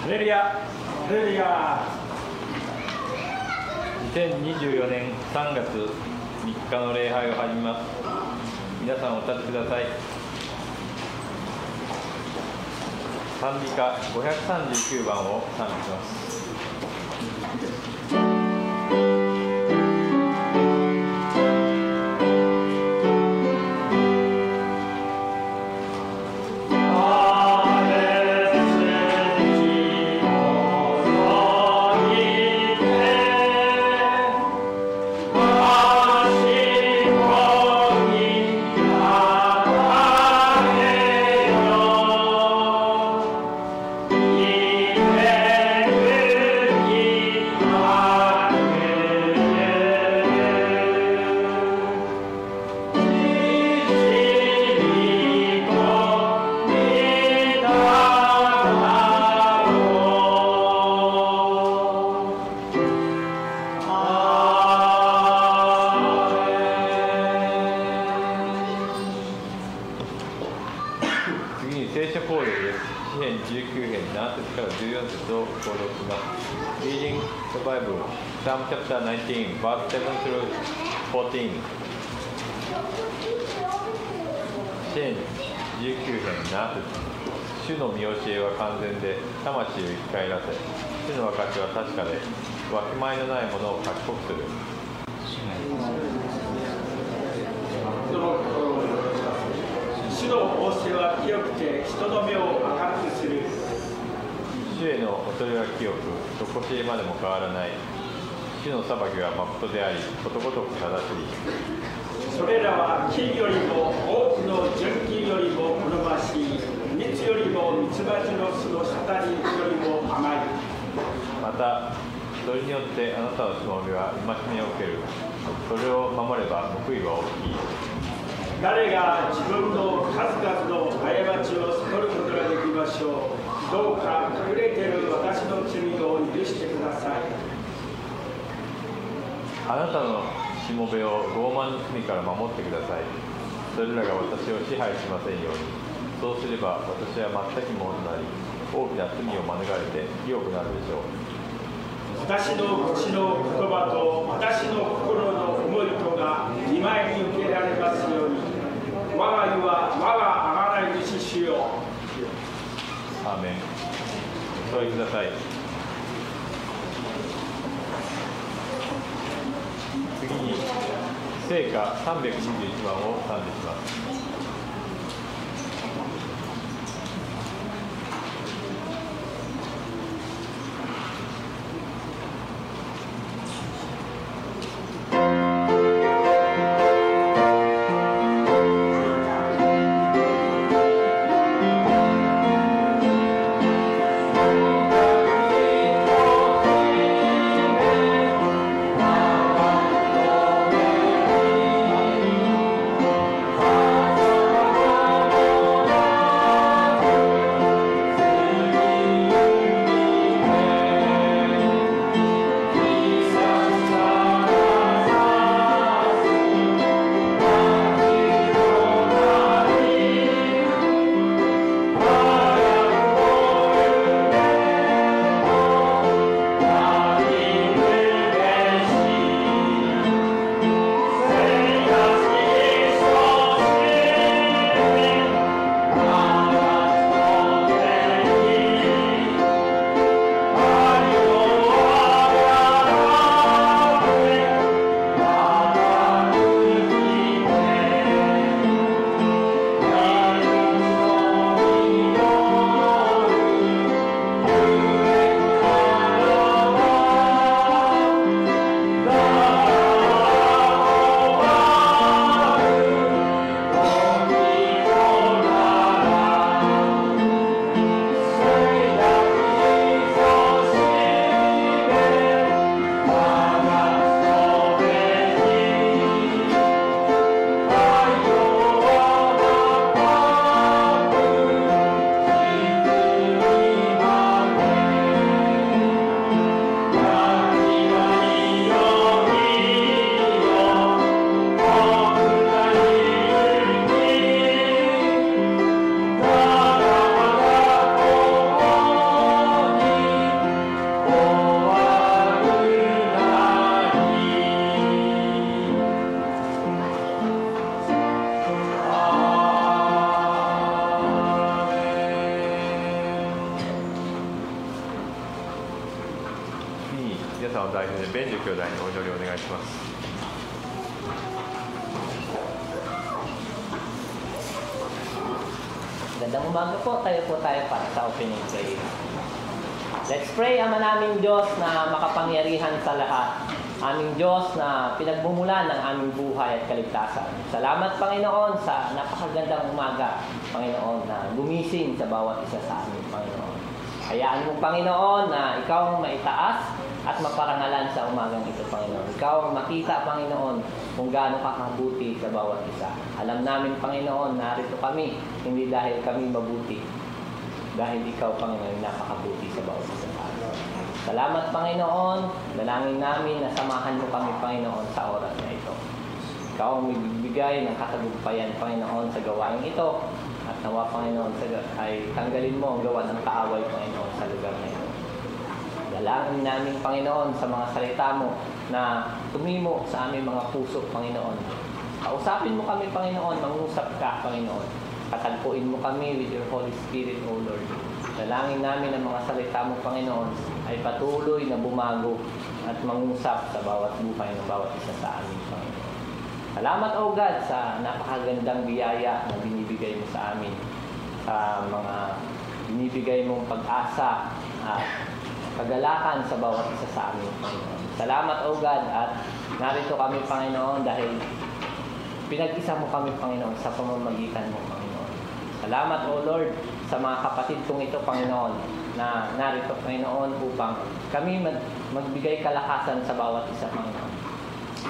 ハレルヤ、ハレルヤ。2024年3月3日の礼拝を始めます。皆さんお立ちください。賛美歌539番を賛美します。Psalm chapter 19, verse 7 through 14. 詩編19編7節。主の見教えは完全で、魂を生き返らせ、主の証は確かで、わきまえのないものを賢くする。主の仰せは清くて、人の目を明るくする。主への恐れは清く、とこしえまでも変わらない。主の裁きは誠であり、ことごとく正しい。それらは金よりも多くの純金よりも好ましい。蜜よりも蜜蜂の巣の下によりも甘い。また、それによってあなたのしもべは戒めを受ける。それを守れば報いは大きい。誰が自分の数々の過ちを悟ることができましょう。どうか隠れている私の罪を許してください。あなたのしもべを傲慢の罪から守ってください。それらが私を支配しませんように。そうすれば私は全くものとなり、大きな罪を免れて清くなるでしょう。私の口の言葉と私の心の思いとが見舞いに受けられますように。我が世は我が贖い主主よ。アーメン。お座りください。次に聖歌321番を賛美します。「皆さんを代表でベンジュ兄弟にお祈りをお願いします。Gandang umaga po, tayo para sa opening prayer. Let's pray. Ama naming Diyos na makapangyarihan sa lahat. Aming Diyos na pinagmumulan ng aming buhay at kaligtasan. Salamat, Panginoon, sa napakagandang umaga, Panginoon, na gumising sa bawat isa sa amin, Panginoon. Hayaan mo, Panginoon, na Ikaw ang maitaas at maparangalan sa umagang ito, Panginoon. Ikaw ang makita, Panginoon, kung gaano kakabuti sa bawat isa. Alam namin, Panginoon, narito kami, hindi dahil kami mabuti, dahil Ikaw, Panginoon, napakabuti sa bawat isa sa amin. Salamat, Panginoon. Dalangin namin na samahan mo kami, Panginoon, sa oras na ito. Ikaw ang magbibigay ng katagumpayan, Panginoon, sa gawain ito. At nawa, Panginoon, ay tanggalin mo ang gawa ng kaaway, Panginoon, sa lugar na ito. Dalangin namin, Panginoon, sa mga salita mo na tumimo sa aming mga puso, Panginoon. Kausapin mo kami, Panginoon. Mangusap ka, Panginoon. Katagpuin mo kami with your Holy Spirit, O Lord. Dalangin namin ang mga salita mo, Panginoon, ay patuloy na bumago at mangusap sa bawat buhay ng bawat isa sa amin, Panginoon. Salamat, O God, sa napakagandang biyaya na binibigay mo sa amin, sa mga binibigay mong pag-asa at kagalakan sa bawat isa sa amin, Panginoon. Salamat, O God, at narito kami, Panginoon, dahil pinag-isa mo kami, Panginoon, sa pamamagitan mo, Panginoon. Salamat, O Lord, sa mga kapatid kong ito, Panginoon, na narito, Panginoon, upang kami magbigay kalakasan sa bawat isa, Panginoon.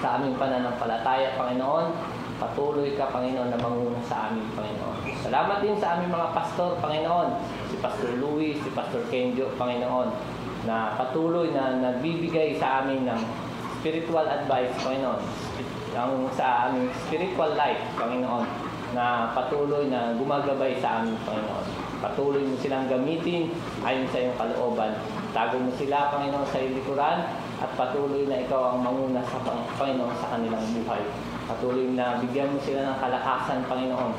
Sa aming pananampalataya, Panginoon, patuloy ka, Panginoon, na manguna sa amin, Panginoon. Salamat din sa aming mga pastor, Panginoon, si Pastor Luis, si Pastor Kenjo, Panginoon, na patuloy na nagbibigay sa amin ng spiritual advice, Panginoon, sa aming spiritual life, Panginoon, na patuloy na gumagabay sa amin, Panginoon. Patuloy mo silang gamitin ayon sa iyong kalooban. Tago mo sila, Panginoon, sa likuran at patuloy na ikaw ang manguna sa Panginoon sa kanilang buhay. Patuloy na bigyan mo sila ng kalakasan, Panginoon,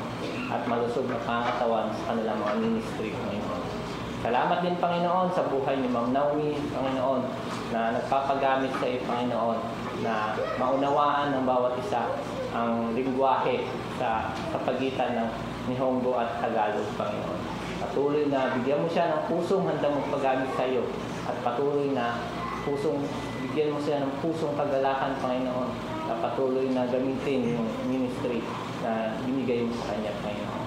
at malusog na pangatawan sa kanilang mga ministry, Panginoon. Salamat din, Panginoon, sa buhay ni Ma'am Naomi, Panginoon, na nagpapagamit sa iyo, Panginoon, na maunawaan ng bawat isa ang lingwahe sa pagitan ng Nihongo at Tagalog, Panginoon. Patuloy na bigyan mo siya ng pusong handang magpagamit sa iyo at patuloy na bigyan mo siya ng pusong kagalakan, Panginoon, na patuloy na gamitin yung ministry na binigay mo sa kanya, Panginoon.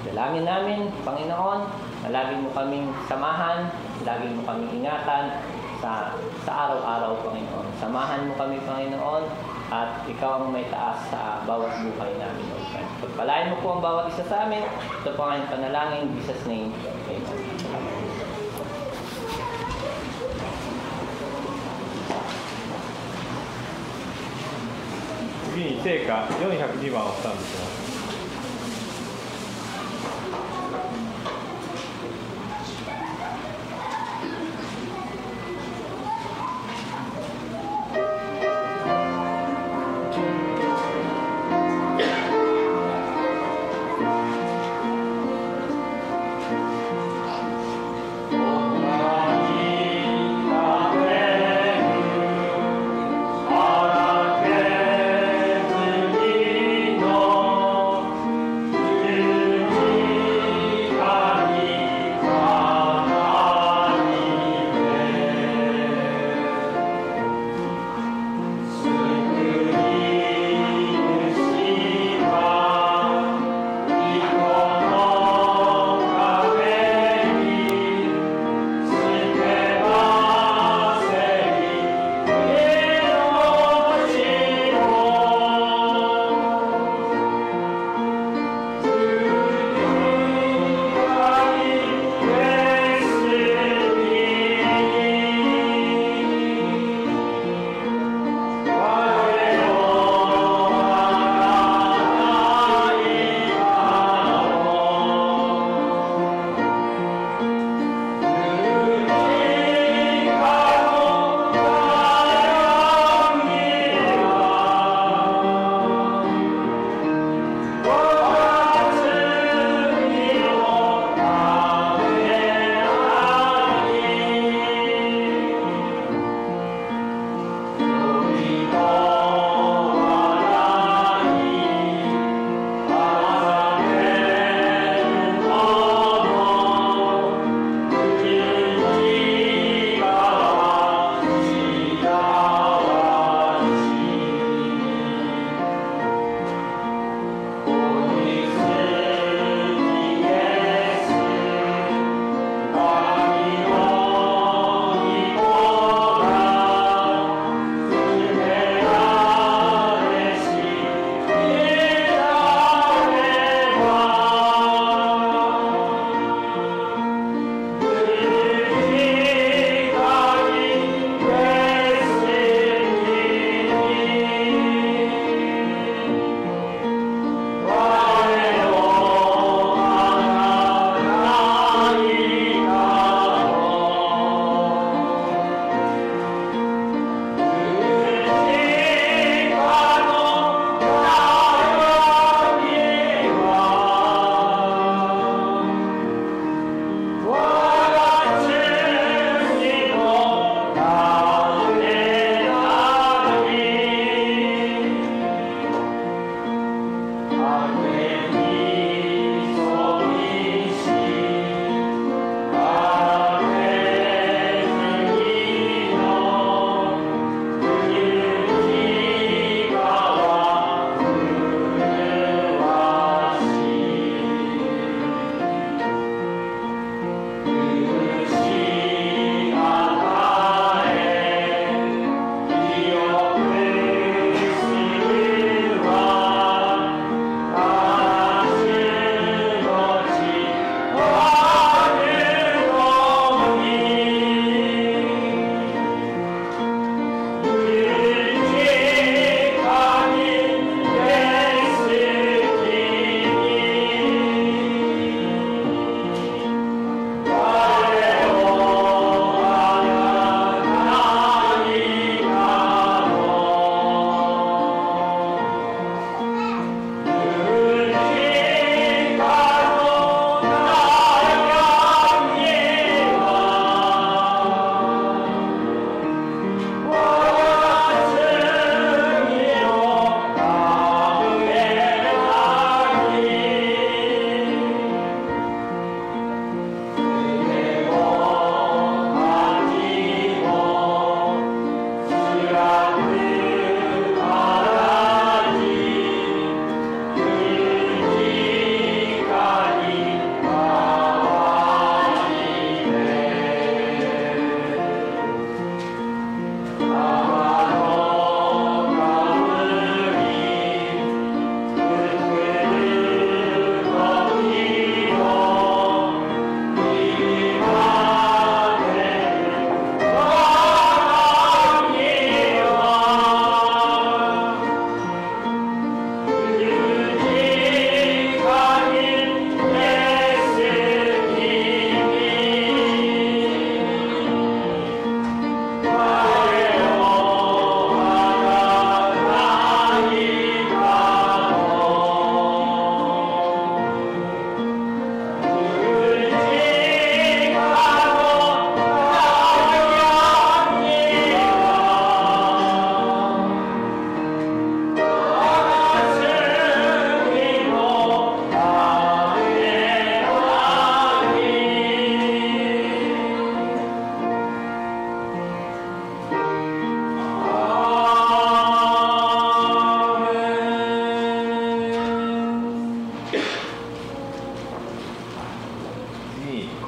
Dalangin namin, Panginoon, na lagi mo kaming samahan, lagi mo kaming ingatan sa araw-araw, Panginoon. Samahan mo kami, Panginoon, at ikaw ang may taas sa bawat buhay namin, Lord. Pagpalain mo po ang bawat isa sa amin. Ito po ang panalangin, in Jesus' name. Amen.次に聖歌402番をスタンドします。Oh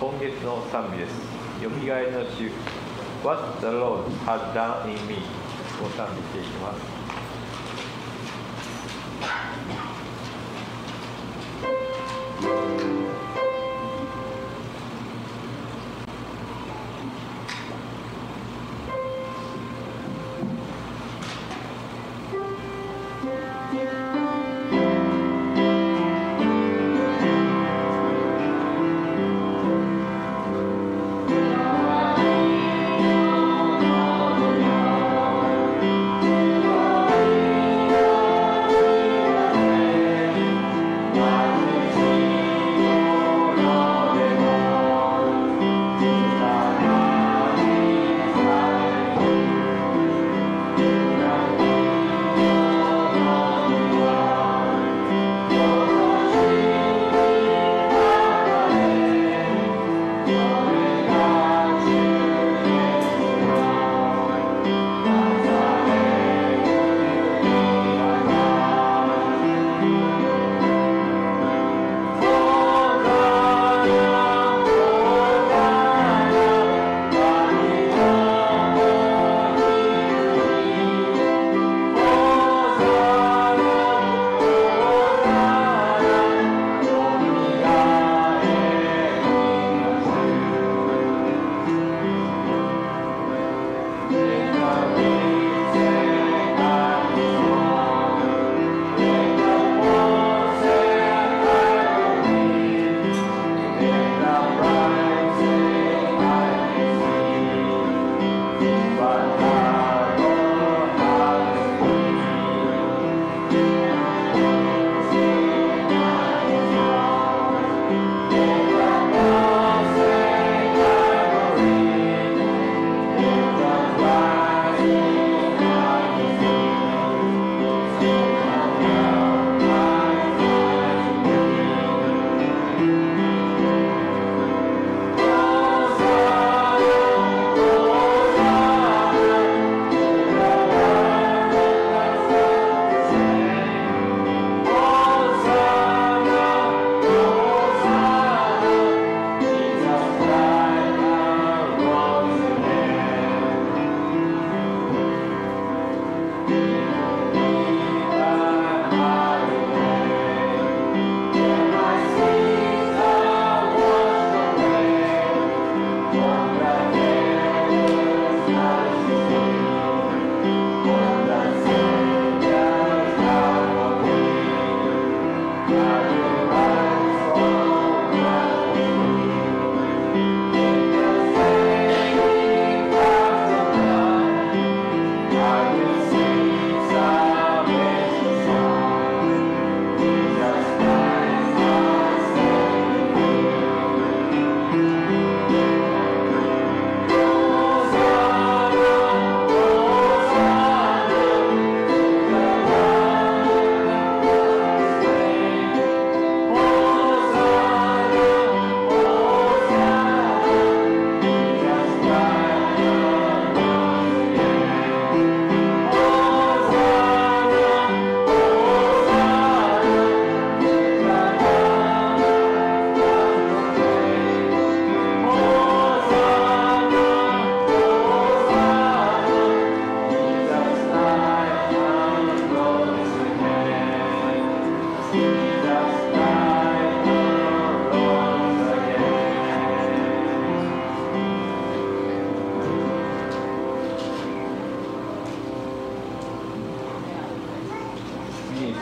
今月の賛美です。よみがえりの主 What the Lord has done in me を賛美していきます。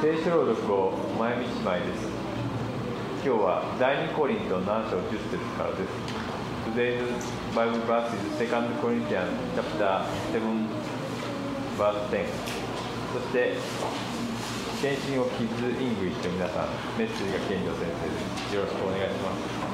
聖書朗読を前見姉妹です。今日は第2コリント7章10節からです。Today's Bible verse is 2 Corinthians chapter 7 verse 10。そして献身をキッズイングリッシュの皆さん、メッセージが健常先生です。よろしくお願いします。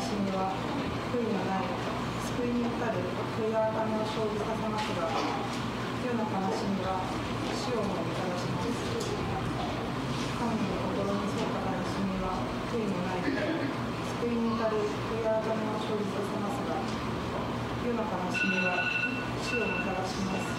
しみは悔いのない救いに至る悔い改めを生じさせますが、世の悲しみは死をももたらします。神の心に沿った悲しみは悔いのない救いに至る悔い改めを生じさせますが、世の悲しみは死をもたらします。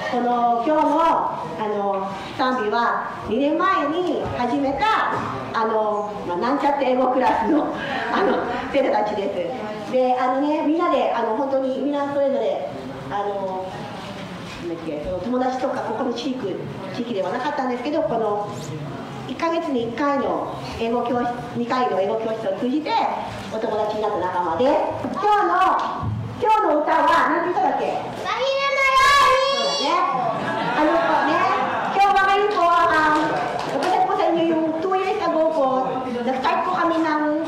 この今日の賛美は2年前に始めたなんちゃって英語クラスの生徒たちです。でみんなで本当にみんなそれぞれその友達とかここの地域ではなかったんですけど、この1ヶ月に1回の英語教室2回の英語教室を通じてお友達になった仲間で、今日の歌は何て言っただっけ？Nag-start po kami ng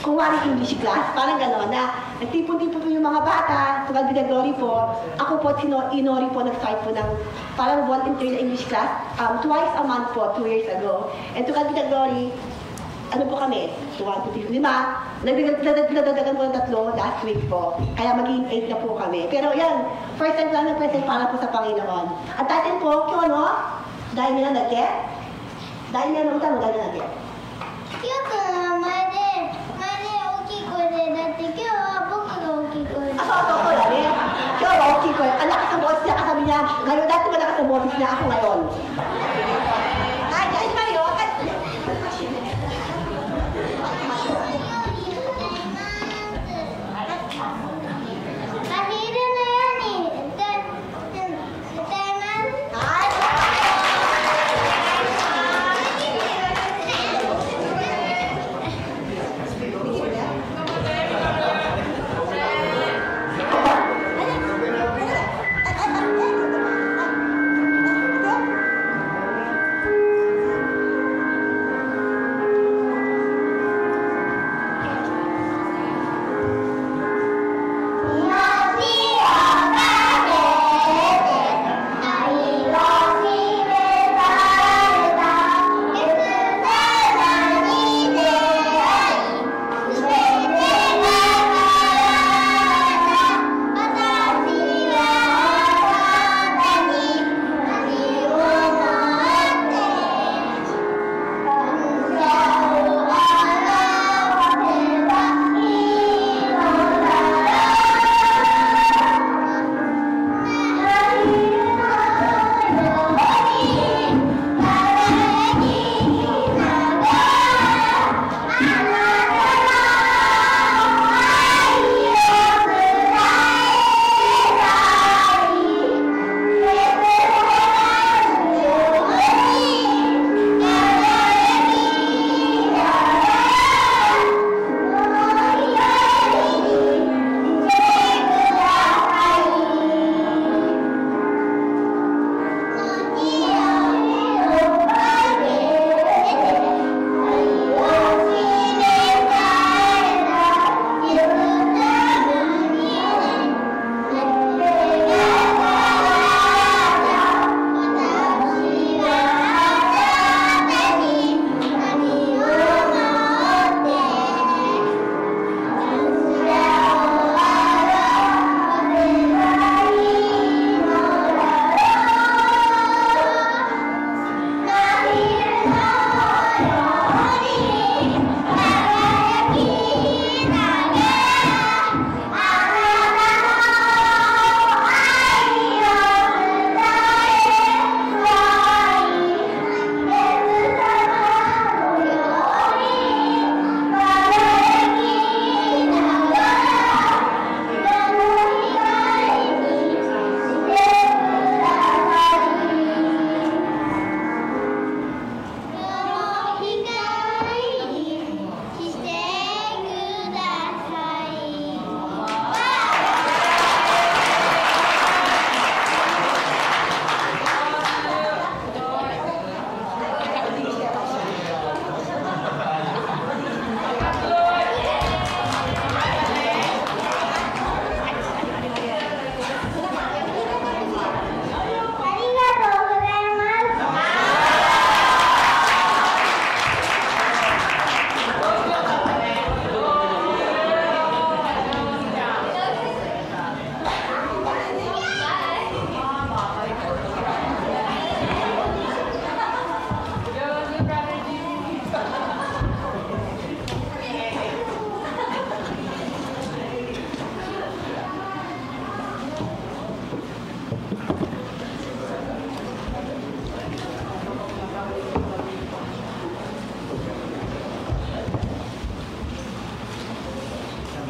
Kunwari English class, parang gano'n na nagtipon-tipon po yung mga bata, tulad ng Glory po. Ako po, Inori po, nag-start po ng parang volunteer na English class, twice a month po, 2 years ago. And tulad ng Glory, ano po kami, 1, 2, 3, 5, nagdadagdagan po ng 3 last week po. Kaya maging 8 na po kami. Pero yan, first time lang nag-present para po sa Panginoon. At atin po, Kyono, dahil nila nag-get, dahil nila nang dahil nila nag-get. 今日から前で大きい声で、だって今日は僕が大きい声で。そうだね。今日は大きい声。Lakas ng boses niya, kasabi niya. Ngayon, dati malakas ang boses niya, ako ngayon. Ay, guys, kayo.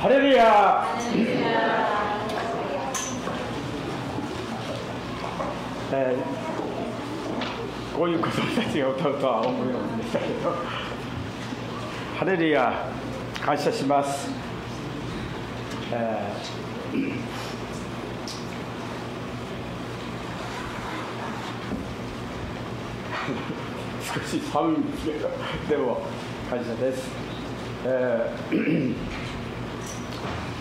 ハレルヤ。こういう子供たちが歌うとは思いませんでしたけど、ハレルヤ、感謝します。少し寒いんですけど、でも感謝です。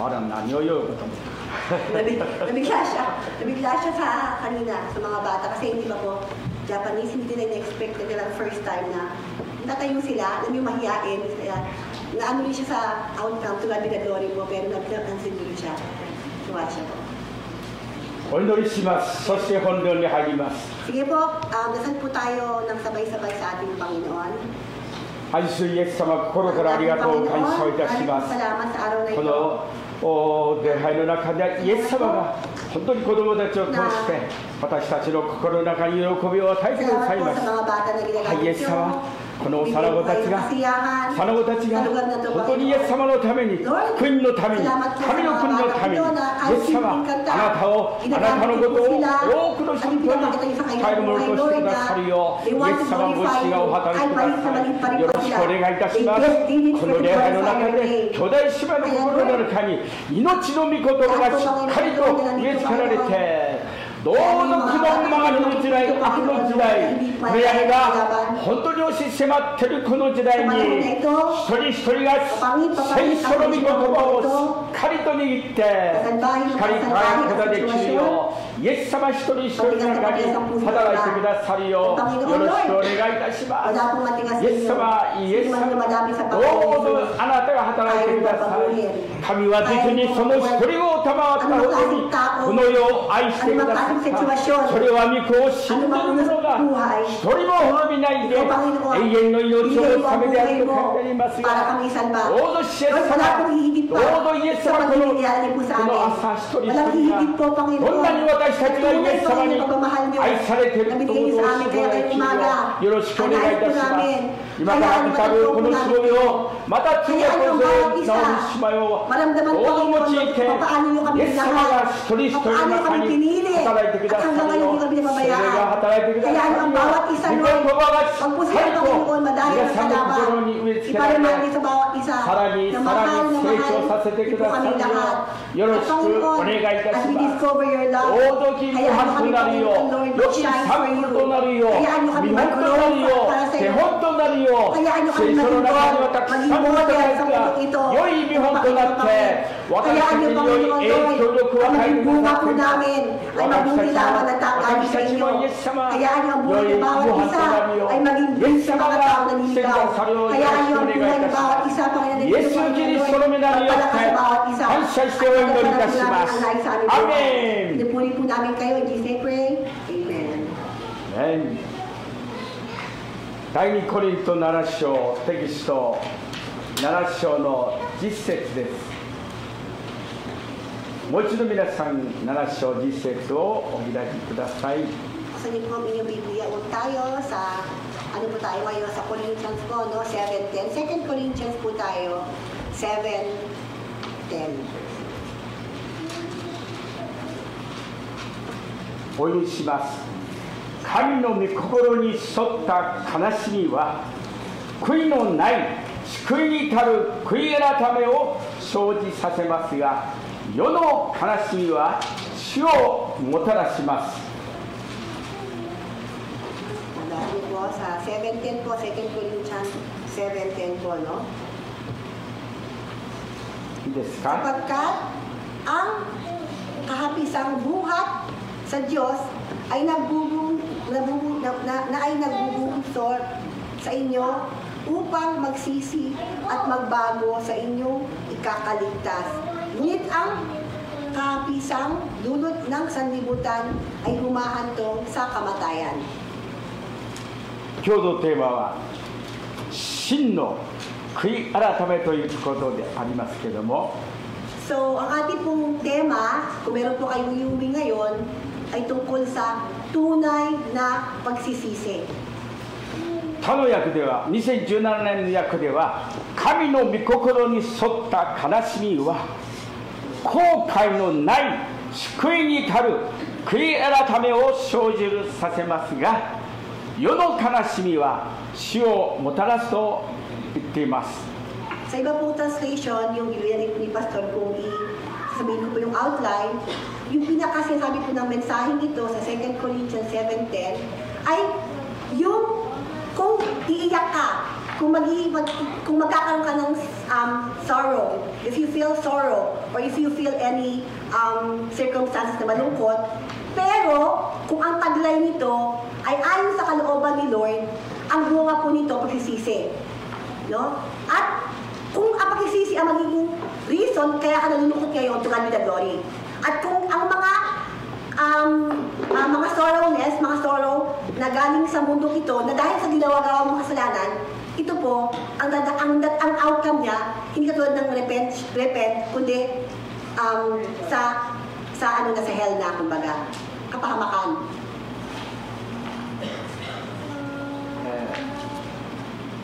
あら、何を言おうかと思った。nabigla siya sa kanina sa mga bata kasi hindi ba po Japanese, hindi nila in-expect nila first time na natayo sila, alam yung mahiyain, kaya naano rin siya sa outcome, tulad ni Glory po, pero nag-cancel rin siya. Tuwa siya po. お祈りします。そして本論に入ります。 Sige po, dasal po tayo ng sabay-sabay sa ating Panginoon. 愛するイエス様、心からありがとう感謝をいたします。この礼拝の中でイエス様が本当に子供たちを通して私たちの心の中に喜びを与えてくださいます。はい、イエス様、この幼子たちが本当にイエス様のために、国のために、神の国のために、イエス様、あなたのことを多くの人々に伝えるものとしてくださるよう、イエス様ご自身がお働きください。よろしくお願いいたします。この礼拝の中で、兄弟姉妹の心の中に、命の御言葉がしっかりと植え付けられて、どうぞ苦悩まがりの時代、悪の時代、これらが本当に押し迫っているこの時代に、一人一人が聖書の御言葉をしっかりと握って、光り輝くことができるよう、イエス様一人一人の中に働いてくださるよう、よろしくお願いいたします。イエス様、どうぞあなたが働いてください。神は実にその一人を賜ったほどに、この世を愛してください。それは御子を信じる者が一人も滅びないで永遠の命を治めてあると書いてありますが、どうぞイエス様、どうぞイエス様、この朝一人一人がどんなに私たちがイエス様に愛されているということをよろしくお願いいたします。今から来るこのしもべをまた次へこそ直りしまよう、どうぞ用いてイエス様が一人一人の中に働いてくださいよ。それが働いてくださいよ。御言葉がしっかりと皆さんの心に植え付けられて、さらに成長させてくださいよ。よろしくお願いいたします。大時無反となるよう、良き産婦となるよう、見本となるよう、手本となるよう、聖書の中にはたくさんの方が良い見本となって、私たちに良い影響力を与えてくださって私たちのイエス様、良い模範となるよう、イエス様がしてくださるようによろしくお願いいたします。イエス・キリストの皆によって感謝してお祈りいたします。アメン。第2コリント7章テキスト7章の10節です。もう一度皆さん7章10節をお開きください。Sa niyo po ang inyong Biblia, huwag tayo sa, ano po tayo ngayon, sa Corinthians po, no? 7:10. 2 Corinthians po tayo, 7:10. お祈りします。神の御心に沿った悲しみは、悔いのない救いに至る悔い改めを生じさせますが、世の悲しみは死をもたらします。Sa 7:10 po, 2 Corinthians 7:10 po, no? いいですか? Sapagkat ang kahapisang buhat sa Diyos ay nagbubungsod sa inyo upang magsisi at magbago sa inyong ikakaligtas. Ngunit ang kahapisang dulot ng sanlibutan ay humahantong sa kamatayan. 今日のテーマは真の悔い改めということでありますけれども、 So, ang ating pong tema, kung meron po kayong Yumi ngayon, ay tungkol sa tunay na pagsisisi. 他の訳では2017年の訳では神の御心に沿った悲しみは後悔のない救いに至る悔い改めを生じるさせますが、世の悲しみは死をもたらすと言っています。 Sa iba pong translation, yung iliwanag ni Pastor, kung sabihin ko po yung outline, yung pinakasinasabi po ng mensaheng ito sa 2 Corinthians 7:10 ay yung kung iiyak ka, kung magkakaroon ka ng sorrow, if you feel sorrow or if you feel any circumstances na malungkot, pero kung ang taglay nito ay ayon sa kalooban ni Lord, ang bunga po nito pagsisisi. No? At kung ang pagsisisi ang magiging reason kaya ka nalulungkot ngayon, to God be the glory. At kung ang mga sorrowness, mga sorrow na galing sa mundo ito, na dahil sa ginawa-gawa mong kasalanan, ito po, ang outcome niya, hindi katulad ng repent, kundi sa hell na, kumbaga, kapahamakan.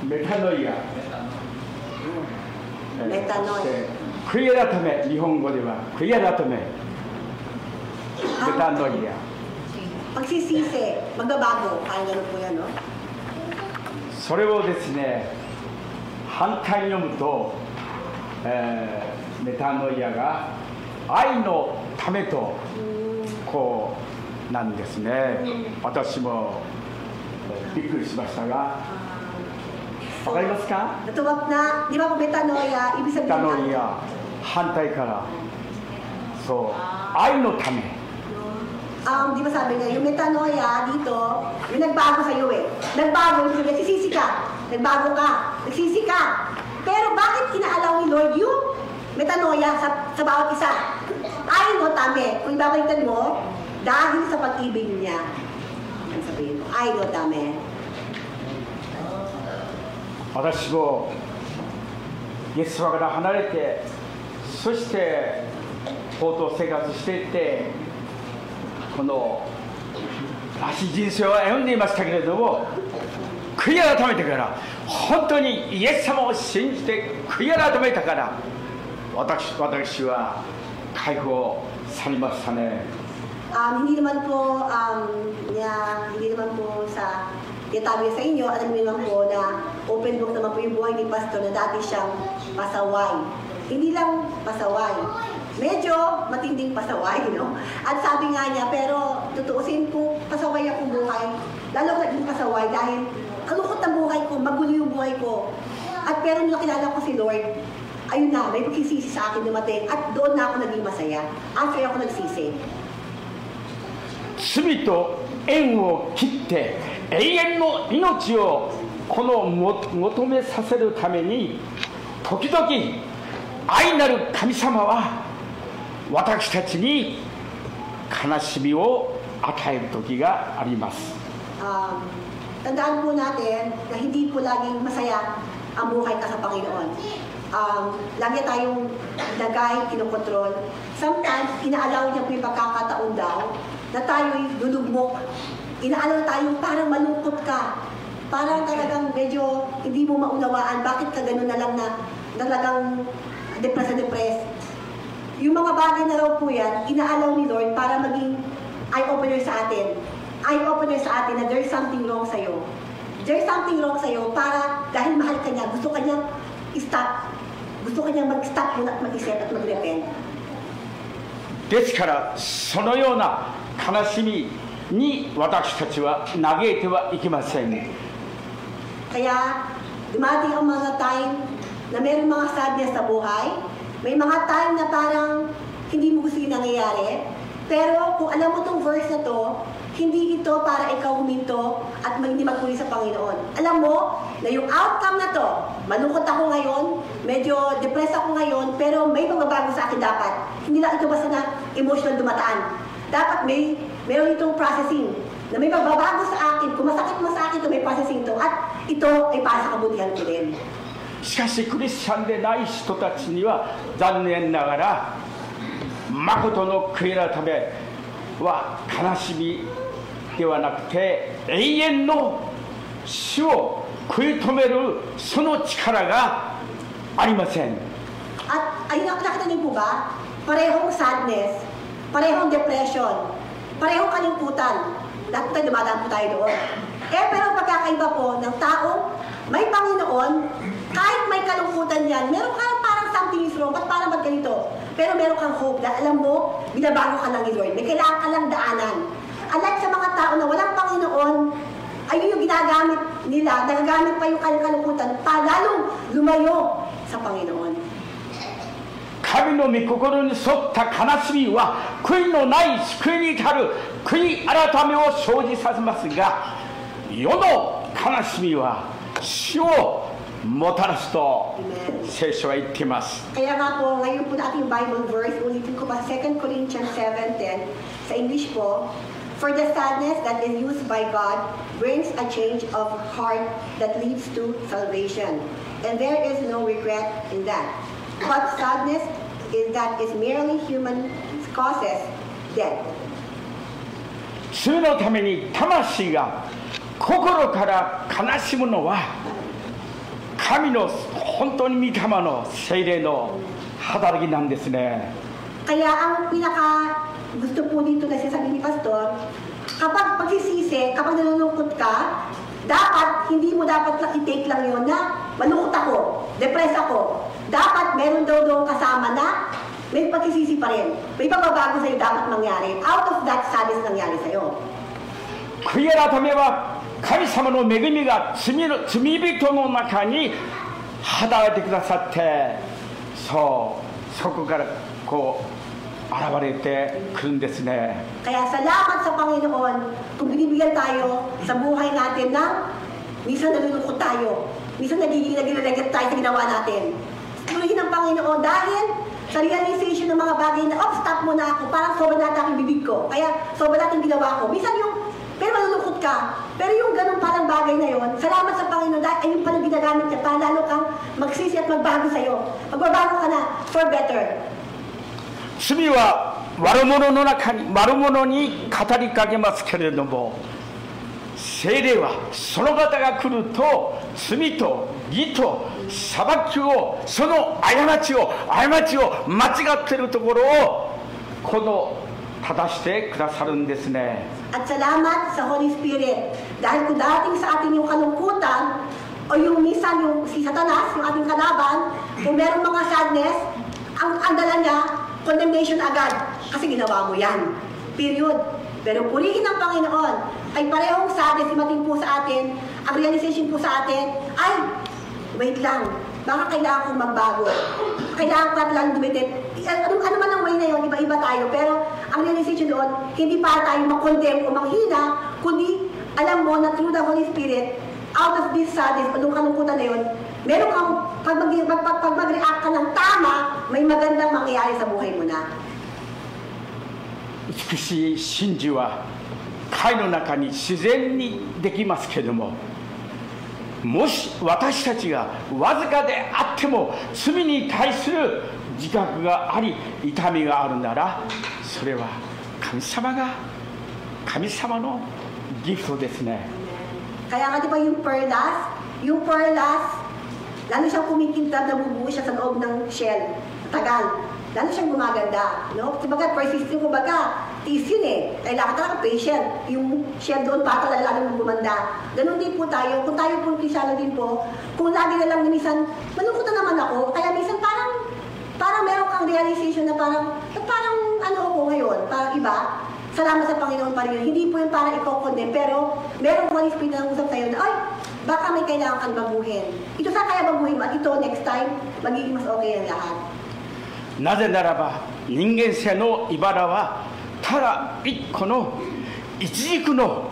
Metanoia. 悔い改め、日本語では悔い改め。Metanoia. Pagsisisi, magbabago, parang gano'n po yan, no? それをですね、反対に読むと、メタノイアが愛のためとこうなんですね。私もびっくりしましたが、わかりますか？ Natuwag na, di ba po metanoia, ibig メタ sabihin ノイア、反対からそう愛のため。di ba sabi nga, yung metanoia dito, yung nagbago sa iyo eh. Nagbago, yung nagsisisi ka. Nagbago ka. Nagsisi ka. Pero bakit inaalaw ni Lord yung metanoia sa bawat isa? Ay no, tame. Kung ibabalitan mo, dahil sa pag-ibig niya. Ang sabihin mo, ay no, tame. 私もイエス様から離れて、そして放蕩生活していって、このらしい人生を歩んでいましたけれども、悔い改めてから、本当にイエス様を信じて悔い改めたから、私は解放されましたね。Hindi naman po sa tinasabi sa inyo, alam niyo naman po na open book naman po yung buhay ni Pastor na dati siyang pasaway. Hindi lang pasaway. Medyo matinding pasaway, no? At sabi nga niya, pero tutuusin ko, pasaway ako buhay. Lalo ko naging pasaway dahil kalungkot ang buhay ko, magulo yung buhay ko. At pero nung nakilala ko si Lord, ayun na, may pagsisisi sa akin dumating. At doon na ako naging masaya. After ako nagsisi. 罪と縁を切って永遠の命をこの求めさせるために、時々愛なる神様は私たちに悲しみを与える時があります。Tandaan po natin na hindi po laging masaya ang buhay ka sa Panginoon. Lagi tayong nagay, kinokontrol. Sometimes, inaalaw niya po yung pagkakataon daw na tayo'y lulugmok. Inaalaw tayong parang malungkot ka. Parang talagang medyo hindi mo maunawaan. Bakit ka gano'n na lang na talagang depress. Yung mga bagay na raw po yan, inaalaw ni Lord para maging eye-opener sa atin. Eye-opener sa atin na there's something wrong sa'yo. There's something wrong sa'yo para dahil mahal ka niya, gusto ka niyang i-stop. Gusto ka niyang mag-stop muna at mag-isip at mag-repent. ですからそのような悲しみに私たちは嘆いてはいけません。 Kaya dumating ang mga time na mayroong mga sadness sa buhay. May mga time na parang hindi mo gusto yung nangyayari. Pero kung alam mo tong verse na to, hindi ito para ikaw huminto at hindi magpuli sa Panginoon. Alam mo na yung outcome na to, malungkot ako ngayon, medyo depressed ako ngayon, pero may magbabago sa akin dapat. Hindi lang ito basta na emotional dumataan. Dapat mayroon itong processing na may magbabago sa akin. Kung masakit mo sa akin ito, may processing to. At ito ay para sa kabutihan ko din. しかしクリスチャンでない人たちには残念ながら誠の悔い改めは悲しみではなくて永遠の死を食い止めるその力がありません。 At ayun ang nakita niyo po ba? Parehong sadness, parehong depression, parehong kalungkutan. Lahat tayo dumadaan po tayo doon. Pero pagkakaiba po ng taong may Panginoon, kahit may kalungkutan yan, meron kang parang something is wrong, ba't parang ba't ganito? Pero meron kang hope na alam mo, binabago ka lang ni Lord. May kailangan ka lang daanan. Unlike sa mga tao na walang Panginoon, ayun yung ginagamit nila, nagagamit pa yung kalungkutan, pa lalong lumayo sa Panginoon. 神の御心に沿った悲しみは悔いのない救いに至る悔い改めを生じさせますが、世の悲しみは死をもたらすと聖書は言っています。 Kaya nga po, ngayon po na ating Bible verse, ulitin ko pa 2 Corinthians 7:10 sa English po, for the sadness that is used by God brings a change of heart that leads to salvation, and there is no regret in that. But sadness is merely human causes death. 罪のために魂が心から悲しむのは神の本当に御霊の聖霊の働きなんですね。 Kaya ang pinaka gusto po dito na sinasabi ni Pastor, kapag pagsisisi, kapag nalulungkot ka, hindi mo dapat lang i-take lang yun na malungkot ako, depressed ako. Dapat meron daw doon kasama na may pagsisisi pa rin. May pagbabago sa'yo dapat mangyari. Out of that sadness nangyari sa'yo. 悔い改めは神様の恵みが罪人の中に働いてくださって、そこからこう現れてくるんですね。 Kaya salamat sa Panginoon kung binibigyan tayo sa buhay natin na minsan nalulungkot tayo, minsan nagiging tayo sa ginawa natin. Tuloyin ng Panginoon dahil sa realization ng mga bagay na, stop mo na ako, parang sobrang nata ang bibig ko, kaya sobrang natin ginawa ko. Minsan pero malulungkot ka, pero yung ganun parang bagay na yon, salamat sa Panginoon dahil ayun palang ginagamit niya para lalo kang magsisi at magbago sa'yo. Magbabago ka na for better. 罪は悪者の中に悪者に語りかけますけれども、聖霊はその方が来ると罪と義と裁きを、その過ちを間違っているところをこの正してくださるんですね。 At salamat sa Holy Spirit dahil kung dating sa atin yung kalungkutan o yung minsan yung si Satanas, yung ating kalaban, kung merong mga sadness, ang dala niya condemnation agad kasi ginawa mo yan. Period. Pero purihin ng Panginoon ay parehong sadness imating po sa atin, ang realization po sa atin ay wait lang, baka kailangan kong magbago. Kailangan ko lang dumitin. Ano man ang way na yun, iba-iba tayo. Pero ang realization doon, hindi para tayo mag-condemn o manghina, kundi alam mo na through the Holy Spirit, out of this sadness, o nung kalungkutan na yun, meron kang, pag mag-react ka ng tama, may magandang mangyayari sa buhay mo na. 美しい真珠は貝の中に自然にできますけれども、もし私たちがわずかであっても罪に対する自覚があり痛みがあるなら、それは神様のギフトですね。 Kaya nga di ba yung perlas, lalo siyang kumikintab, nabubuo siya sa loob ng shell, tagal. Lalo siyang gumaganda, no? Kumbaga, persistent, kumbaga, tiis yun eh. Kailangan talaga patient. Yung shell doon, para lalong gumanda. Ganun din po tayo. Kung tayo po Kristiyano din po, kung lagi na lang minsan, malungkot na naman ako, kaya minsan parang meron kang realization na parang ano ako ngayon, parang iba. Salamat sa Panginoon pa rin yun. Hindi po yun parang i-condemn, pero merong Holy Spirit na usap sa'yo na, ay, baka may kailangan kang baguhin. Ito sa kaya baguhin mo, at ito next time, magiging mas okay ang lahat. なぜならば人間性の茨はただ一個の一軸の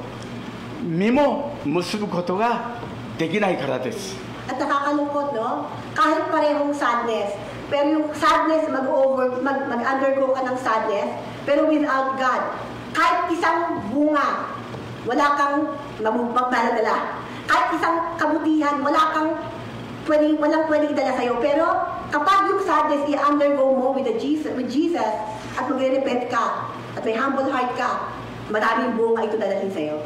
実も結ぶことができないからです。 At nakakalungkot, no? Kahit parehong sadness, pero yung sadness mag-undergo ka ng sadness, pero without God, kahit isang bunga, wala kang magdala. Kahit isang kabutihan, walang pwedeng idala sa'yo. Pero kapag yung sadness i-undergo mo with Jesus at magre-repent ka at may humble heart ka, maraming bunga ito dalahin sa'yo.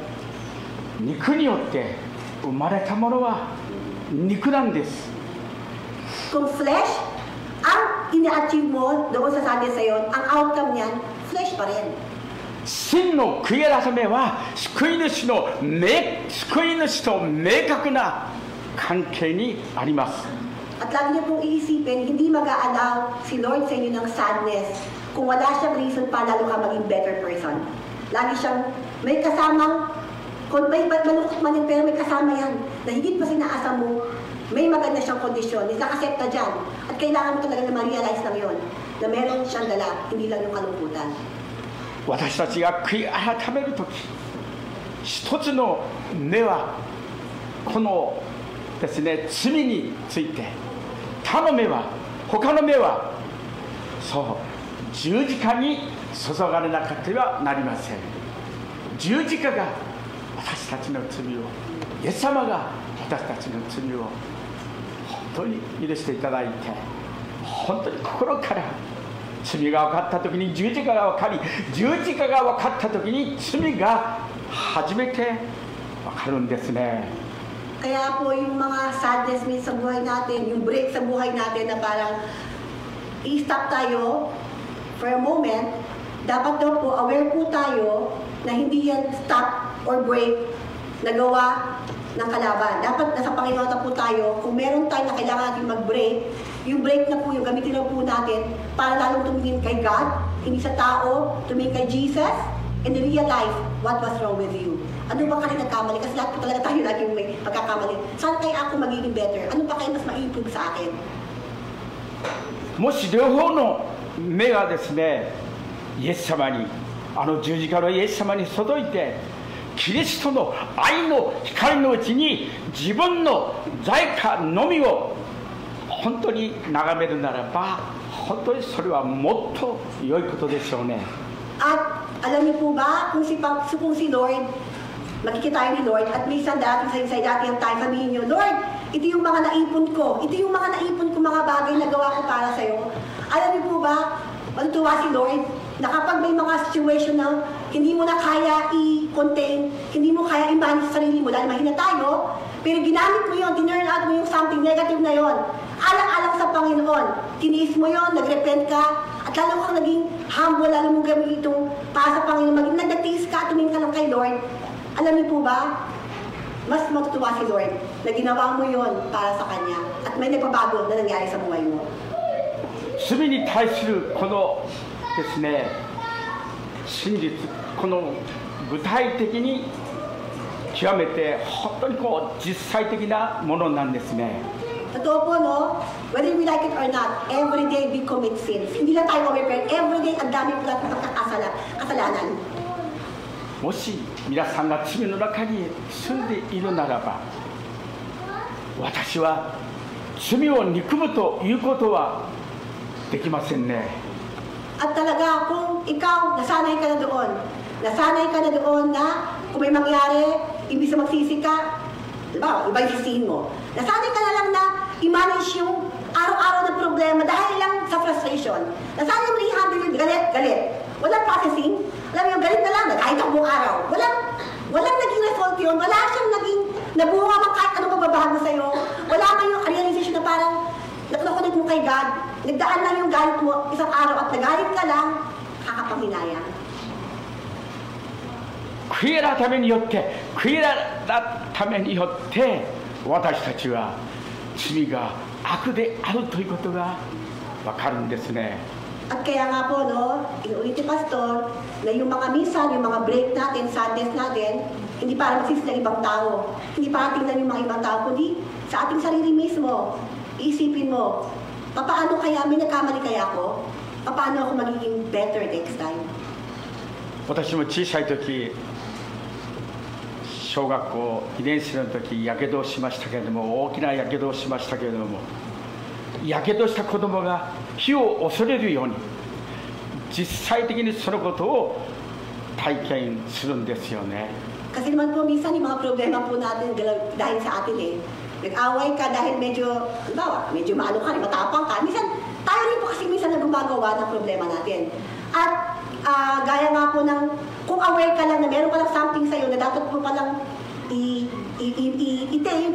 肉によって生まれたものは肉なんです。 Kung flesh, ang ina-achieve mo doon sa Sunday sa yon, ang outcome niyan, flesh pa rin. 真の悔い改めは救い主と明確な関係にあります。 At lagi niyo pong iisipin, hindi mag-a-allow si Lord sa inyo ng sadness kung wala siyang reason pa lalo ka maging better person. Lagi siyang may kasamang, kung may malungkot man yan, pero may kasama yan, na higit pa sinaasa mo, may maganda siyang kondisyon, naka-accept na dyan. At kailangan mo talaga na ma-realize lang yon na meron siyang dala, hindi lang yung kalungkutan. 私たちが悔い改めるとき、一つの目はこのですね、罪について、他の目は、他の目は、そう、十字架に注がれなかったはなりません。十字架が私たちの罪を、イエス様が私たちの罪を本当に許していただいて、本当に心から罪が分かったときに十字架が分かり、十字架が分かったときに罪が初めて分かるんですね。 Kaya po yung mga sadness sa buhay natin, yung break sa buhay natin na parang i-stop tayo for a moment, dapat daw po aware po tayo na hindi yan stop or break na gawa ng kalaban. Dapat nasa Panginoon na po tayo, kung meron tayo na kailangan natin mag-break, yung break na po yung gamitin na po natin para lalong tumingin kay God, hindi sa tao, tumingin kay Jesus, and realize what was wrong with you. Ano ba kayo nagkamali? Kasi lahat po talaga tayo laging may pagkakamali. Saan kaya ako magiging better? Ano ba kayo mas ma-improve sa akin? もし両方の目がですね、イエス様に、あの十字架のイエス様に届いて、キリストの愛の光のうちに自分の罪過のみを本当に眺めるならば、本当にそれはもっと良いことでしょうね。 At alam niyo po ba, kung si Lord, makikita tayo ni Lord, at minsan dati sa dati ang tayo, sabihin niyo, Lord, ito yung mga naipon ko, mga bagay na gawa ko para sa'yo. Alam niyo po ba, matutuwa si Lord, na kapag may mga situation na hindi mo na kaya i-contain, hindi mo kaya i-manage sa sarili mo, dahil mahina tayo, pero ginamit mo yun, tinurn out mo yung something negative na yun, alang-alang sa Panginoon, tiniis mo yun, nag-repent ka, at lalo kang naging humble, lalo mong gawin itong para sa Panginoon, nagtatiis ka, tumingin ka lang kay Lord. Alam niyo po ba, mas matutuwa si Lord na ginawa mo yon para sa Kanya at may nagbabago na nangyari sa buhay mo. 罪に対するこのですね、真実、この具体的に極めて本当にこう実際的なものなんですね。 Totoo po, no? Whether we like it or not, every day we commit sins. Hindi lang tayo aware, every day ang dami po natin kasalanan. もし皆さんが罪の中に住んでいるならば、私は罪を憎むということはできませんね。 At talaga, kung ikaw, nasanay ka na doon na kung may mangyari, imbis na magsisi ka, diba, iba yung sisihin mo. Nasanay ka na lang na i-manage yung araw-araw na problema dahil lang sa frustration. Nasanay mo i-handle yung galit. Walang processing. Alam mo yung galit na lang, kahit ang buong araw. Walang naging result yun. Wala siyang naging nabuha mang kahit anong magbabago sa'yo. Wala kayong realization na parang nakunik mo kay God. Nagdaan lang yung galit mo isang araw at nagalit ka lang, kakapanghinayang. 悔い改めによって私たちは罪が悪であるということがわかるんですね。 At kaya nga po, no, inuulit ni Pastor, na yung mga minsan, yung mga break natin, sadness natin, hindi para magsisi ng ibang tao. Hindi para tingnan yung mga ibang tao, kundi sa ating sarili mismo. Iisipin mo, paano kaya, may nagkamali kaya ako? Paano ako magiging better next time? 私も小さい時、小学校2年生の時、やけどをしましたけれども、大きなやけどをしましたけれども、やけどした子供が火を恐れるように実際的にそのことを体験するんですよね。 Kasi naman po minsan yung mga problema po natin dahil sa atin eh. Nag-away ka dahil medyo maano ka, matapang ka. Minsan, tayo rin po kasi minsan na gumagawa ng problema natin. At gaya nga po ng, kung aware ka lang na meron ka lang something sa'yo na dapat po palang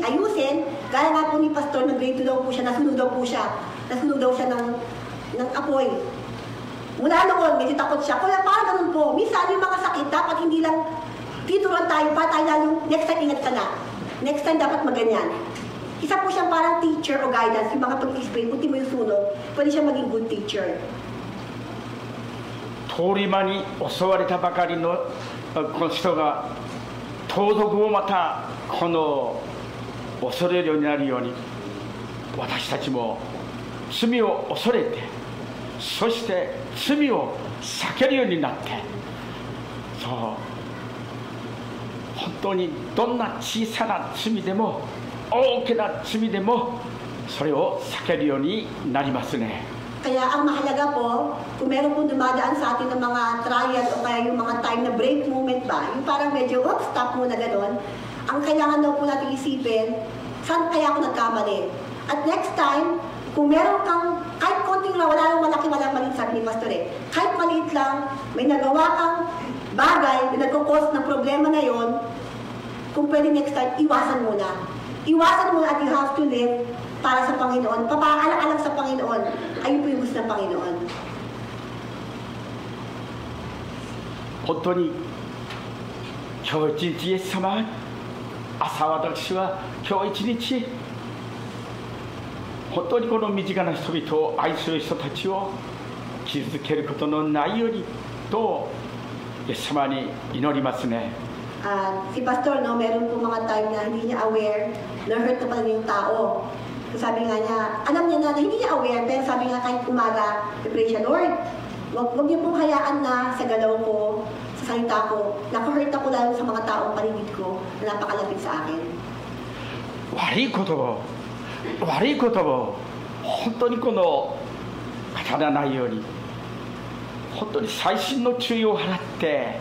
ayusin. Gaya nga po ni Pastor, nag-grade 2 daw po siya, nasunog daw siya ng apoy. Mula noon, medyo takot siya. Kaya parang ganun po, minsan yung mga sakit, dapat hindi lang tituruan tayo, para tayo lalong, next time ingat ka na. Next time dapat maganyan. Isa po siyang parang teacher o guidance, yung mga pag-explain, kung di mo yung sunog, pwede siya maging good teacher. 通り魔に襲われたばかりのこの人が盗賊をまたこの恐れるようになるように、私たちも罪を恐れて、そして罪を避けるようになって、そう本当にどんな小さな罪でも大きな罪でもそれを避けるようになりますね。 Kaya ang mahalaga po, kung meron pong dumadaan sa atin ng mga trial o kaya yung mga time na break moment ba, yung parang medyo, stop muna gano'n, ang kailangan daw po natin isipin, saan kaya ako nagkamali? At next time, kung meron kang, kahit konting wala lang malaki, walang maliit, sabi ni Pastor kahit maliit lang, may nagawa kang bagay na nagkukos ng problema na yon, kung pwede next time, iwasan muna. Iwasan muna at you have to live para sa Panginoon, papaalang-alang sa Panginoon. Ayun po yung gusto ng Panginoon. 本当に今日一日イエス様、朝私は今日一日本当にこの身近な人々を愛する人たちを傷つけることのないようにとイエス様に祈りますね。 Si Pastor, no, meron po mga time na hindi niya aware na hurt na pala yung tao. So sabi nga niya, alam niya na hindi niya aware, pero sabi nga kahit umaga, pray siya, Lord, wag niyo pong hayaan na sa galaw ko, sa salita ko, naka-hurt ako lalo sa mga taong paligid ko na napakalapit sa akin. 悪いことを本当にこの語らないように、本当に細心の注意を払って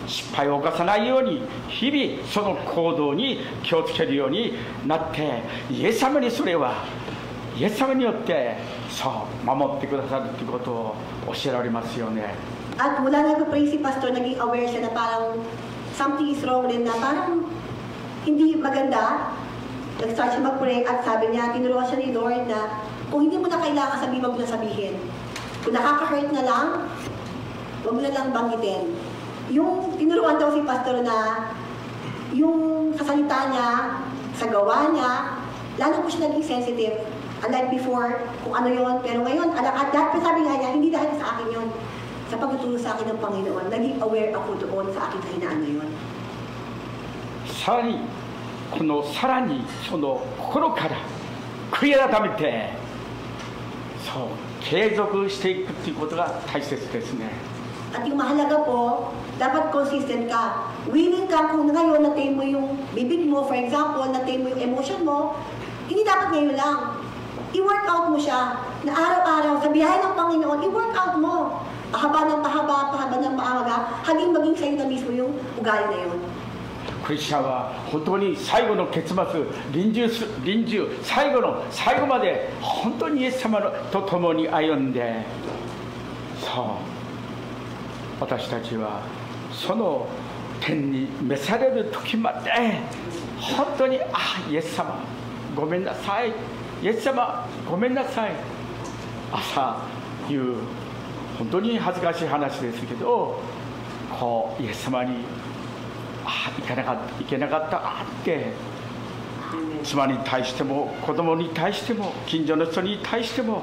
失敗を犯さないように日々その行動に気をつけるようになって、イエス様にそれはイエス様によってそう守ってくださるということを教えられますよね。 At mula nag-pray si Pastor, naging aware siya na parang something is wrong din, na parang hindi maganda. Nag-start siya mag-pray at sabi niya, tinuruan siya ni Lord na kung hindi mo na kailangan sabihin, wag mo na sabihin. Kung nakaka-hurt na lang, wag mo na lang banggitin. Yung tinuruan daw si Pastor na yung sa salita niya, sa gawa niya, lalo po siya naging sensitive. Unlike before, kung ano yon, pero ngayon, at that sabi nga niya, hindi dahil sa akin yon. Sa pagtutulong sa akin ng Panginoon, naging aware ako doon sa aking kahinaan na yon. さらにその心から悔い改めてそう継続していくということが大切ですね。 At yung mahalaga po, dapat consistent ka. Willing ka kung ngayon na-tame mo yung bibig mo, for example, na-tame mo yung emotion mo, hindi dapat ngayon lang. I-work out mo siya na araw-araw sa biyahe ng Panginoon, i-work out mo. Pahaba ng maaga, hanggang maging sa'yo na mismo yung ugali na yun. クリスチャンは本当に最後の結末、臨終最後の最後まで本当にイエス様と共に歩んで、そう私たちはその天に召される時まで本当にイエス様ごめんなさい、イエス様ごめんなさい、朝言う本当に恥ずかしい話ですけど、こうイエス様にいけなかったって妻に対しても子供に対しても近所の人に対しても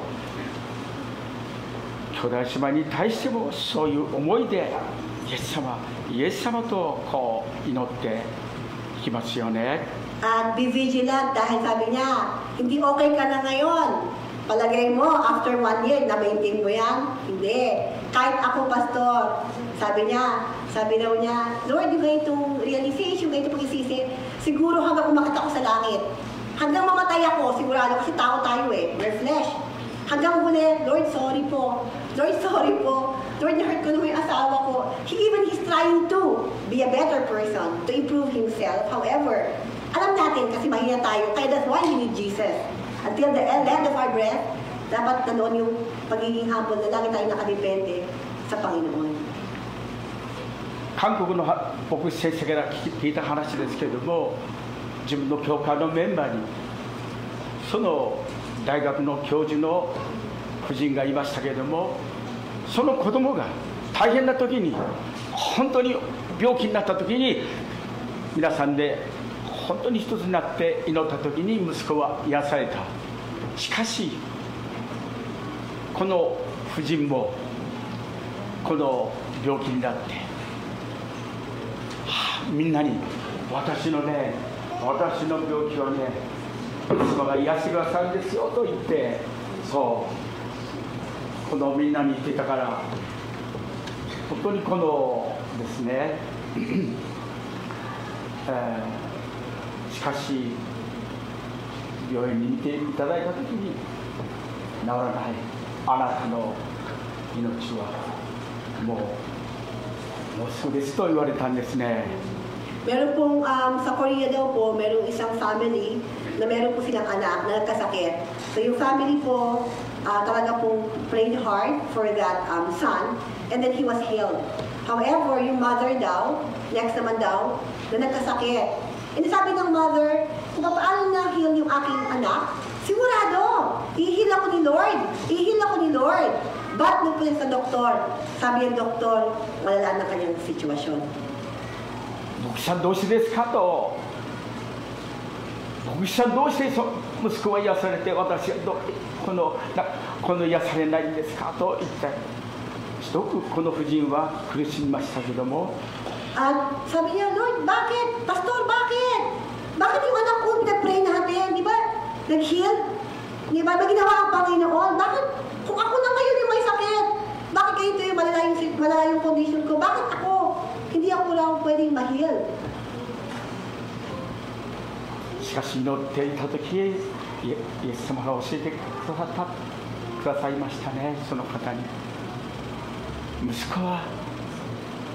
兄弟姉妹に対してもそういう思いでイエス様とこう祈っていきますよね。 At be vigilant dahil sabi niya, hindi okay ka na ngayon. Palagay mo, after 1 year, na-maintain mo yan? Hindi. Kahit ako, Pastor, sabi daw niya, Lord, yung ganitong realization, yung ganitong pag-isisi, siguro hanggang umakit ako sa langit. Hanggang mamatay ako, sigurado, kasi tao tayo we're flesh. Hanggang huli, Lord, sorry po. Lord, sorry po. Lord, na-hurt ko na yung asawa ko. He's trying to be a better person, to improve himself. However, alam natin kasi mahina tayo, kaya that's why we need Jesus. Until the end of our breath, dapat nanoon yung pagiging humble na lagi tayo nakadepende sa Panginoon. 韓国の牧師先生から聞いた話ですけれども、自分の教会のメンバーにその大学の教授の夫人がいましたけれども、その子供が大変な時に、本当に病気になった時に、皆さんで本当に一つになって祈った時に息子は癒された。しかしこの夫人もこの病気になって、みんなに私の病気はね、イエス様が癒してくださるんですよと言って、このみんなに言ってたから、本当にこのですねしかし病院に見ていただいたときに、治らないあなたの命はもうすぐですと言われたんですね。Meron pong sa Korea daw po, merong isang family na meron po silang anak na nagkasakit. So yung family po talaga pong prayed hard for that son, and then he was healed. However, yung mother daw, next naman daw, na nagkasakit. And sabi ng mother, kung paano na-heal yung aking anak, sigurado, i-heal ako ni Lord. But nung pulis sa doktor, sabi ng doktor, malala na kanyang sitwasyon. 牧師さんどうしてですかと、牧師さんどうして息子は癒されて、私はこの癒されないんですかと言って、すごくこの婦人は苦しみましたけども、at sabi niya, Lord, bakit? Pastor, bakit? Bakit yung anak ko pinag-pray natin? Di ba? Nag-heal? Di ba? May ginawa ang Panginoon? Bakit? Kung ako na ngayon yung may sakit, bakit kayo ito yung malala yung condition ko? Bakit ako? Hindi ako lang pwedeng ma-heal. しかし祈っていた時、イエス様が教えてくださいましたね。その方に、息子は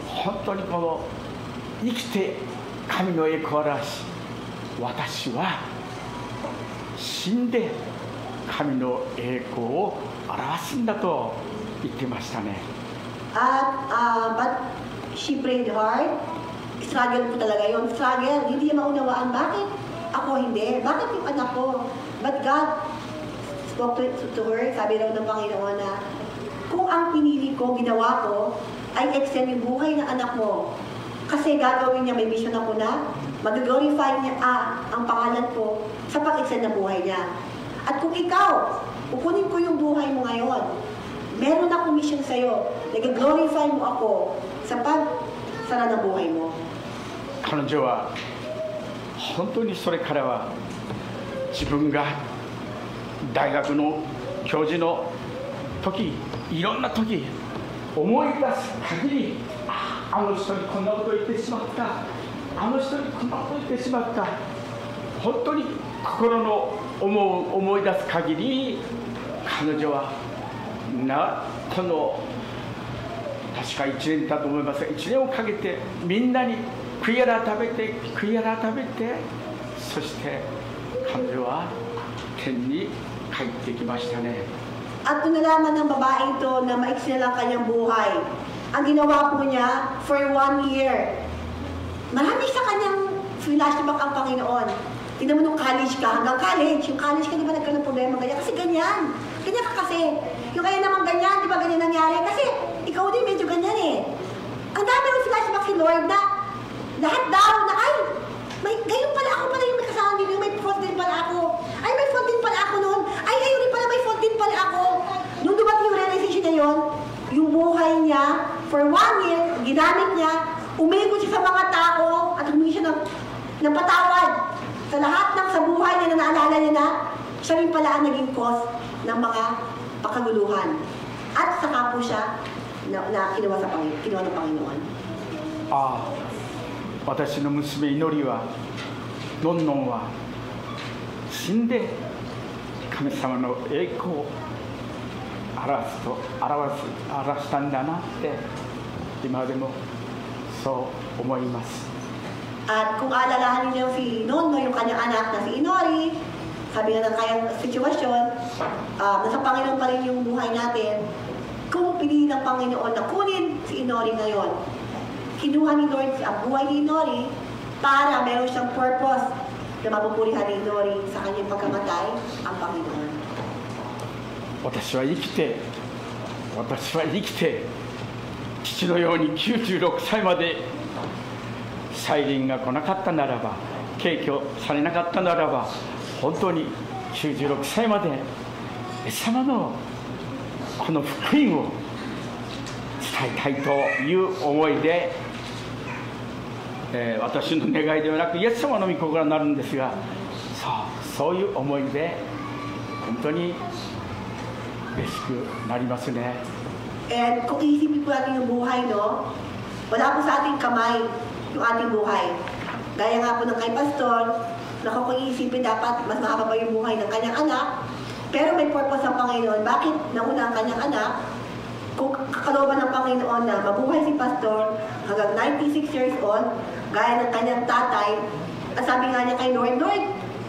本当にこの生きて神の栄光を表し、私は死んで神の栄光を表すんだと言ってましたね。But she prayed hard. Struggle po talaga yun. Struggle. Hindi niya maunawaan. Bakit ako hindi? Bakit yung anak ko? But God spoke to her. Sabi daw ng Panginoon na kung ang pinili ko, ginawa ko, ay extend yung buhay ng anak mo. Kasi gagawin niya, may mission ako na mag-glorify niya ang pangalan ko sa pag-extend ng buhay niya. At kung ikaw, kukunin ko yung buhay mo ngayon, meron akong mission sa'yo, nag-glorify mo ako sa pagsara ng buhay mo. 彼女は本当にそれからは自分が大学の教授の時、いろんな時思い出す限り、あの人にこんなことを言ってしまった、あの人にこんなことを言ってしまった、本当に心の思い出す限り、彼女はこの確か1年だと思いますが、1年をかけてみんなに悔い改めて、そして彼女は天に帰ってきましたね。At kung nalaman ng babae ito na maiksi na lang kanyang buhay, ang ginawa po niya for 1 year, marami sa kanyang flashback ang Panginoon. Tingnan mo nung college ka, hanggang college, yung college ka, di ba nagkaroon ng problema ganyan? Kasi ganyan ka kasi. Yung kaya naman ganyan, di ba ganyan nangyari? Kasi ikaw din medyo ganyan eh. Ang dami ng flashback si Lord na lahat daw na, ay, gayon pala ako pala yung may kasama nila, may fault din pala ako. Ay, may fault din pala ako noon. Ay, ayun rin pala, may fault din pala ako. Nung dumating yung realization na yun, yung buhay niya, for 1 year, ginamit niya, umikot siya sa mga tao, at humingi siya ng patawad. Sa lahat ng sa buhay niya na naalala niya na, siya rin pala ang naging cause ng mga pakaguluhan. At saka po siya na kinuha ng Panginoon. 私の娘祈りは、のんのんは死んで神様の栄光を表したんだなって今でもそう思います。 At kung aalalahanin niyo si Nonno, yung kanyang anak na si Inori, sabi nga ng kayang sitwasyon, nasa Panginoon pa rin yung buhay natin. Kung pinili ng Panginoon na kunin si Inori ngayon, kinuha ni Lord ang buhay ni Nori para meron siyang purpose na mapupurihan ni Nori sa kanyang pagkamatay ang Panginoon. 私は生きて父のように96歳まで再臨が来なかったならば、敬虚されなかったならば、本当に96歳までイエス様のこの福音を伝えたいという思いで、私の願いではなくイエス様の御心になるんですが、そういう思いで本当に嬉しくなりますね。And kung isipin po natin yung buhay, no? Wala po sa ating kamay yung ating buhay. Gaya nga po ng kay Pastor, na kung iisipin dapat mas mahaba pa yung buhay ng kanyang anak, pero may purpose ang Panginoon. Bakit nauna ang kanyang anak? Kung kakalooban ng Panginoon na mabuhay si Pastor hanggang 96 years old, gaya ng kanyang tatay, at sabi nga niya kay Lord,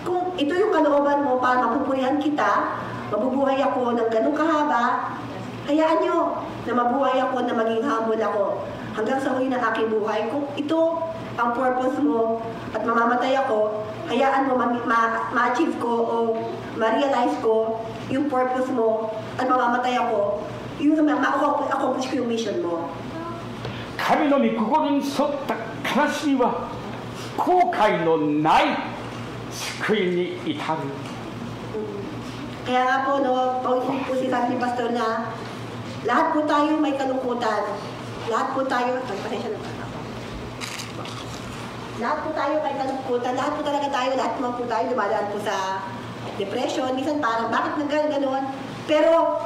kung ito yung kalooban mo para mapupurihan kita, mabubuhay ako ng ganung kahaba, hayaan nyo na mabuhay ako, na maging humble ako hanggang sa huli ng aking buhay. Kung ito ang purpose mo at mamamatay ako, hayaan mo ma-achieve ko o ma-realize ko yung purpose mo at mamamatay ako, yung ma-accomplish ko yung mission mo. 神の御心に沿った悲しみは後悔のない救いに至る。Kaya nga po, no, pag-isip po si sabi ni Pastor na lahat po tayo may kalungkutan. Lahat po tayo, pasensya na pa. Lahat po tayo may kalungkutan. Lahat po talaga tayo, lahat po tayo dumadaan po sa depression. Minsan parang, bakit nagano'n? Pero,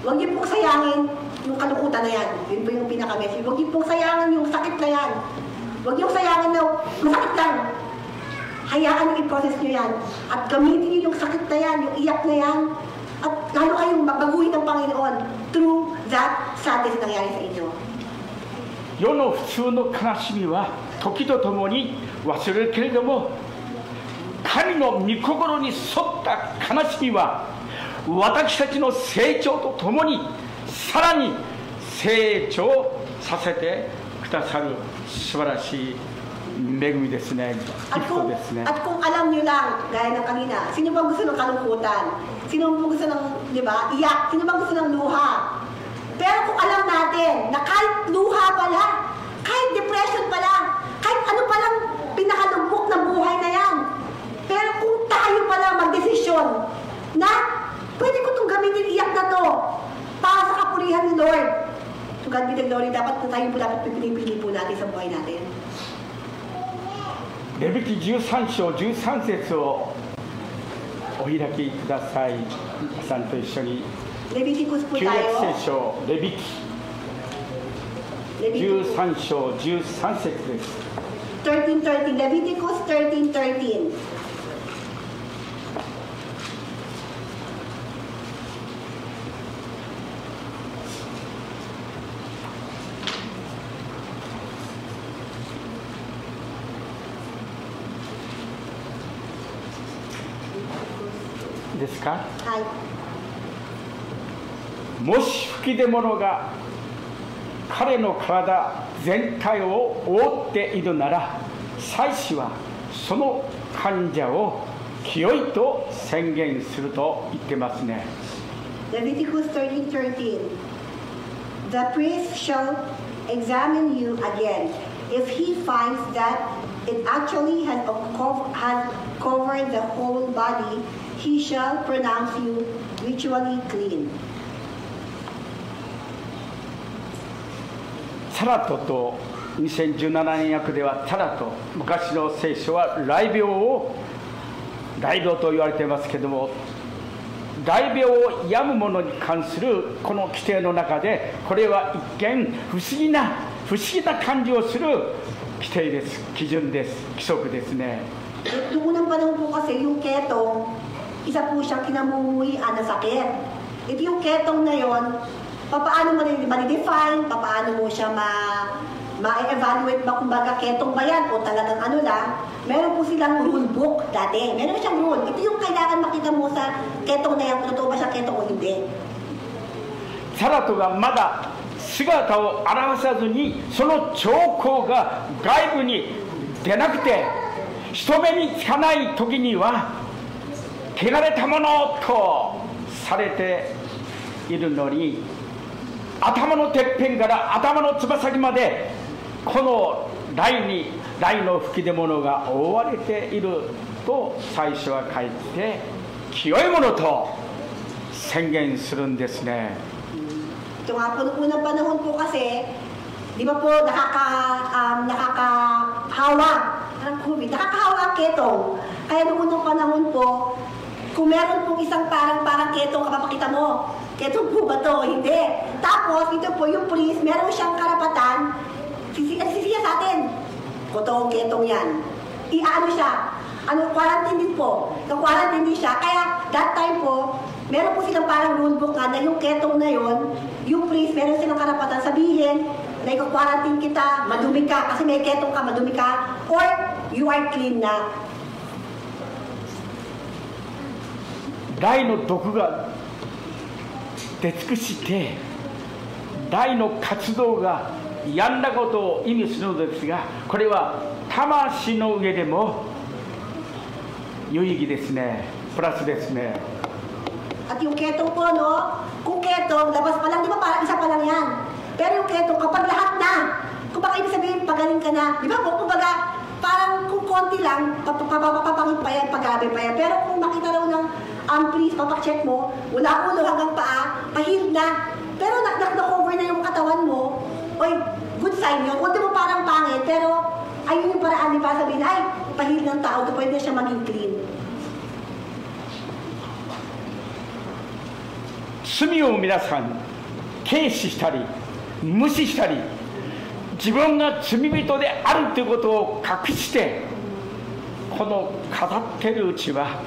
huwag niyo pong sayangin yung kalungkutan na yan. Yun po yung pinaka-message. Huwag niyo pong sayangin yung sakit na yan. Huwag niyo sayangin na masakit lang. Hayaan niyo i-process niyo yan. At gamitin niyo yung sakit na yan, yung iyak na yan. At lalo kayong mabaguhin ng Panginoon through that sadness na nangyari sa inyo. 世の普通の悲しみは時とともに忘れるけれども、神の御心に沿った悲しみは私たちの成長とともにさらに成長させてくださる素晴らしい恵みですね。At kung alam niyo lang, gaya ng kanina, sino bang gusto ng kalungkutan? Sino bang gusto ng, di ba, iyak? Sino bang gusto ng luha? Pero kung alam natin na kahit luha pala, kahit depression pala, kahit ano palang pinakalubok ng buhay na yan, pero kung tayo pala magdesisyon na pwede ko itong gamitin, iyak na to para sa kapurihan ni Lord. To God be the glory, dapat tayo po dapat pinipili po natin sa buhay natin. レビ記13章13節をお開きください。皆さんと一緒に。旧約聖書レビ記13章13節です。13:13 Leviticus 13:13 ですか？はい。もし吹き出物が彼の体全体を覆っているなら、祭司はその患者を清いと宣言すると言ってますね。Leviticus 13:13 The priest shall examine you again. If he finds that it actually has covered the whole body, he shall pronounce you ritually clean. サラトと2017年訳ではサラト、昔の聖書は雷病と言われていますけれども、雷病を病む者に関するこの規定の中で、これは一見不思議な感じをする規定です、基準です、規則ですね。Noong unang panahon po kasi yung ketong, isa po siyang kinamumuhian na sakit. Ito yung ketong na yon, paano mo ma-define, paano mo siya ma-evaluate ba, kumbaga ketong ba yan o talagang ano lang. Meron po silang rule book dati. Meron siyang rule. Ito yung kailangan makita mo sa ketong na yan, kung totoo ba siya ketong o hindi. サラトがまだ姿を現さずに、その兆候が外部に出なくて人目につかない時には汚れたものとされているのに、頭のてっぺんから頭のつま先までこの雷の吹き出物が覆われていると最初は書いて、清いものと宣言するんですね。Ito nga po, noong unang panahon po kasi, di ba po nakakahawa, nakakahawa ang ketong. Kaya noong unang panahon po, kung meron pong isang parang ketong kapapakita mo, ketong po ba to? Hindi. Tapos, ito po yung priest, meron siyang karapatan, sisiya sa atin. Totoong ketong yan. Iaano siya. Quarantine din po. Quarantine din siya. Kaya, that time po, meron po silang parang rulebook nga na yung ketong na yon, yung priest, meron silang karapatan sabihin na ikaw-quarantine kita, madumi ka, kasi may ketong ka, madumi ka, or you are clean na. 雷の毒が出尽くして雷の活動がやんだことを意味するのですが、これは魂の上でも有意義ですね、プラスですね。 At yung ketong po, no? Kung ketong, labas pa lang, di ba parang isa pa lang yan? Pero yung ketong, kapag lahat na, kung baka ibig sabihin, pagaling ka na, di ba po, kumbaga, parang kung konti lang, papapangit pa yan, pagabi pa yan. Pero kung makita raw ng please, papacheck mo, mula ulo hanggang paa, pahilid na. Pero na-cover na yung katawan mo, oy, good sign yun. Kung di mo parang pangit, pero ayun yung paraan, di ba sabihin, ay, pahilid ng tao, pwede na siya maging clean. 罪を皆さん軽視したり無視したり、自分が罪人であるということを隠してこの飾っているうちは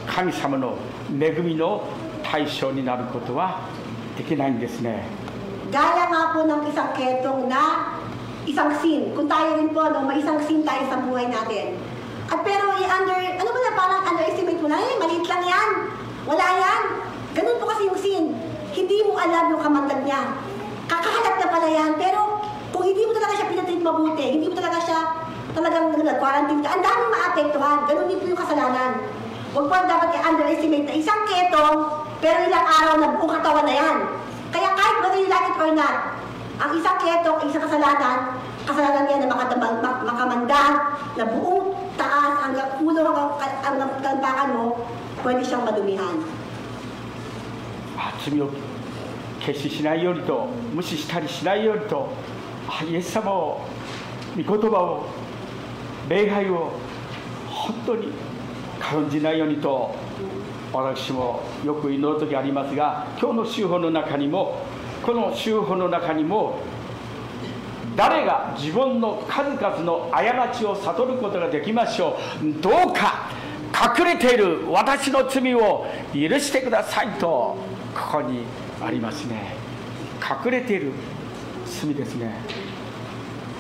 神様の恵みの対象になることはできないんですね。 Gaya nga po ng isang ketong na isang sin. Kung tayo rin po, no, may isang sin tayo sa buhay natin. At pero ano ba na, parang underestimate mo na, maliit lang yan. Wala yan. Ganun po kasi yung sin. Hindi mo alam yung kamandag niya. Kakahalat na pala yan. Pero kung hindi mo talaga siya pinatreat mabuti, hindi mo talaga siya talagang nag-quarantine ka, ang daming maapektuhan. Ganun din po yung kasalanan. Huwag po dapat i-underestimate na isang ketong, pero ilang araw na buong katawan na yan. Kaya kahit whether you like it or not, ang isang ketong, isang kasalanan niya na makamandag, na buong taas, hanggang ulo, hanggang kalpakan mo, pwede siyang madumihan. 罪を決してしないようにと、無視したりしないようにと、イエス様を、御言葉を、礼拝を本当に軽んじないようにと私もよく祈る時ありますが、今日の修法の中にも、この修法の中にも誰が自分の数々の過ちを悟ることができましょう、どうか隠れている私の罪を許してくださいとここにありますね。隠れている罪ですね。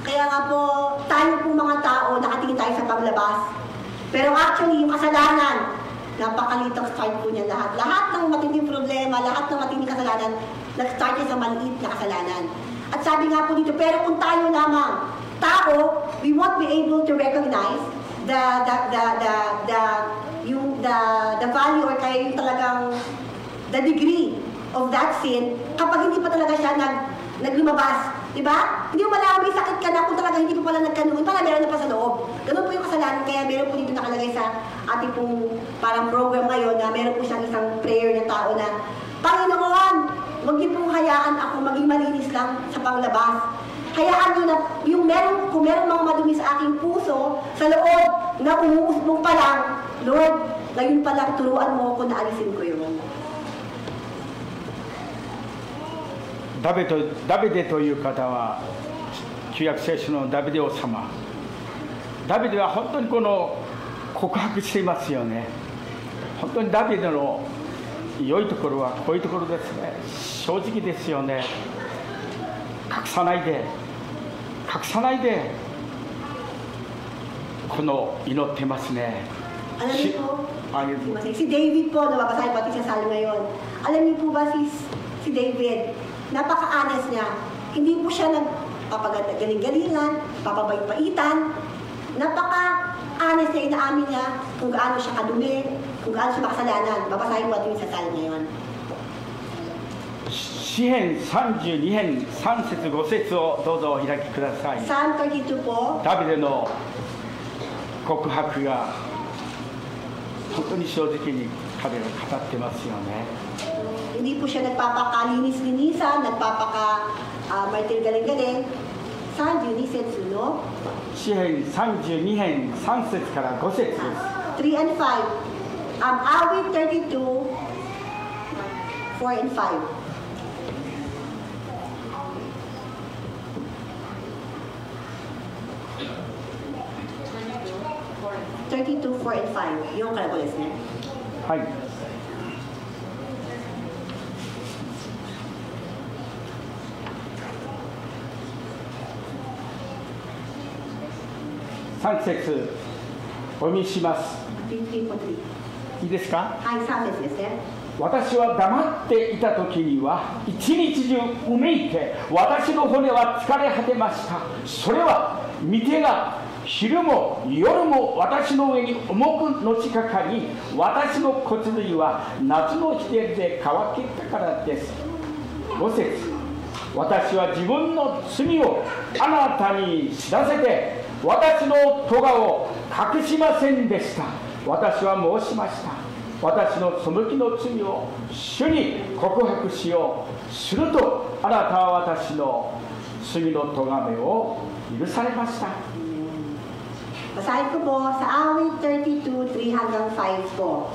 Kaya nga po, tayo po mga tao, nakatingin tayo sa paglabas. Pero actually, yung kasalanan, napakalitang start po niya lahat. Lahat ng matinding problema, lahat ng matinding kasalanan, nag-start niya sa maliit na kasalanan. At sabi nga po dito, pero kung tayo lamang, tao, we won't be able to recognize the value or kaya yung talagang the degree of that sin kapag hindi pa talaga siya naglumabas. Diba? Hindi mo malaman may sakit ka na kung talaga hindi pa pala nagkanuhin, para meron na pa sa loob. Ganun po yung kasalanan, kaya meron po dito nakalagay sa ating pong parang program ngayon na meron po siyang isang prayer na tao na, Panginoon, huwag niyo pong hayaan ako maging malinis lang sa panglabas. Hayaan niyo na kung meron mga madumi sa aking puso, sa loob na umuusbong pa lang, Lord, ngayon pa lang turuan mo ako na alisin ko yun. ダビデという方は旧約聖書のダビデ王様。ダビデは本当にこの告白していますよね。本当にダビデの良いところはこういうところですね。正直ですよね。隠さないでこの祈ってますね。 Alam niyo po, si David po, nababasahin pati sa salmo ngayon. Alam niyo po ba si David, napaka-honest niya. Hindi po siya nagpapagaling-galingan, papabait-baitan. Napaka-honest niya, inaamin niya kung gaano siya kadumi, kung gaano siya makasalanan. Babasahin po natin sa salin ngayon. 詩編32編3節5節をどうぞお開きください。 Psalm 32 po. ダビデの告白が本当に正直に彼は語ってますよね。 Hindi po siya nagpapakalinis-linisan, nagpapaka-martir-galing-galing. 32節の詩編32編3節から5節です。 3 and 5. Awit 32, 4 and 5. 32, 4 and 5. Yung kalagoですね。はい。3節お読みします。 3.3. いいですか？はい、3節ですね。私は黙っていた時には一日中うめいて私の骨は疲れ果てました。それは御手が昼も夜も私の上に重くのしかかり、私の骨髄は夏の日照りで乾けたからです。5節私は自分の罪をあなたに知らせて私の咎を隠しませんでした。私は申しました。私の背きの罪を主に告白しよう。するとあなたは私の罪の咎めを許されました。 Basahin ko po sa awit 32, 3 hanggang 5 po.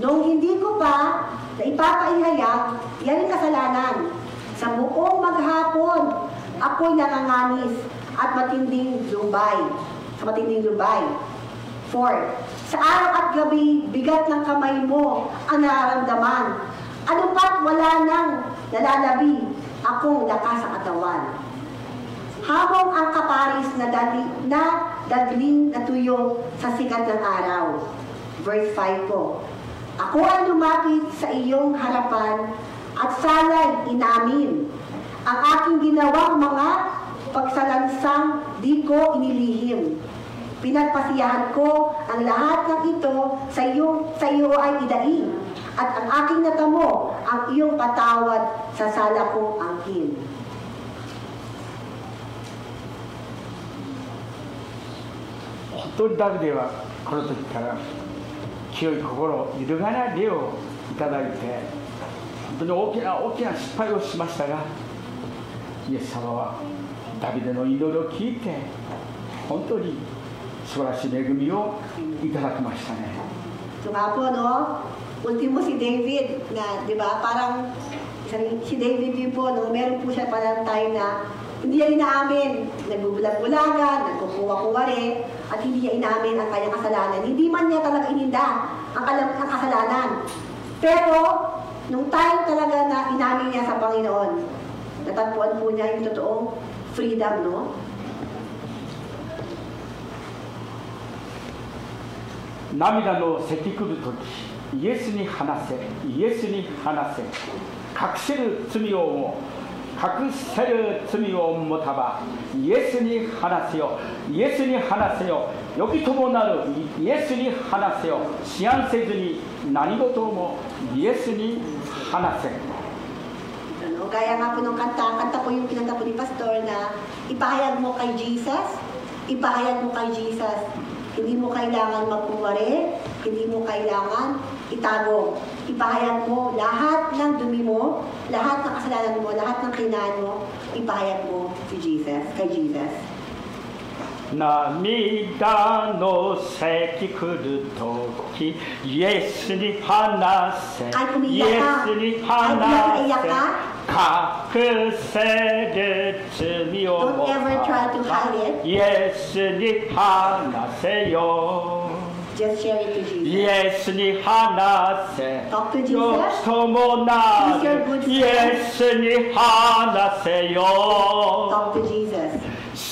Noong hindi ko pa na ipapaihayag, yan ang kasalanan. Sa buong maghapon, ako'y nanganganis at matinding lumbay. Sa matinding lumbay. 4. Sa araw at gabi, bigat ng kamay mo ang nararamdaman. Ano pa't wala nang nalalabi, akong lakas sa katawan. Habang ang kaparis na dagling na tuyo sa sikat ng araw. Verse 5 po. Ako ang lumapit sa iyong harapan at salay inamin. Ang aking ginawang mga pagsalansang di ko inilihim. Pinagpasiyahan ko ang lahat ng ito sa iyo ay idaing. At ang aking natamo ang iyong patawad sa sala kong angkin. 本当にダビデはこの時から清い心、揺るがない霊をいただいて本当に大きな失敗をしましたが、イエス様はダビデの祈りを聞いて本当に素晴らしい恵みをいただきましたね。 So nga po, no? Ultimo si David na, di ba, parang si David din po, no? Meron po siya parang time na hindi niya inaamin, nagbubulag-bulagan, nagkukuha-kuwari, at hindi niya inaamin ang kanyang kasalanan. Hindi man niya talaga ininda ang kasalanan. Pero, nung time talaga na inamin niya sa Panginoon, natagpuan po niya yung totoong freedom, no? 涙のせきくるとき、イエスに話せ、イエスに話せ、隠せる罪をもたば、イエスに話せよ、イエスに話せよ、良き友なるイエスに話せよ、思案せずに何事もイエスに話せ。 Gaya nga po ng kanta po yung kinanta po ni Pastor na ipahayag mo kay Jesus, ipahayag mo kay Jesus. Hindi mo kailangan magkuwari, hindi mo kailangan itago. Ipahayag mo lahat ng dumi mo, lahat ng kasalanan mo, lahat ng kinaan mo, ipahayag mo si Jesus, kay Jesus. 涙のせきくるとき、イエスに話せ、イエスに話せ、隠せる罪をもたば、イエスに話せよ。 Just share it to Jesus. イエスに話せ、 Talk to Jesus. よき友なるイエスに話せよ。 Talk to Jesus. 思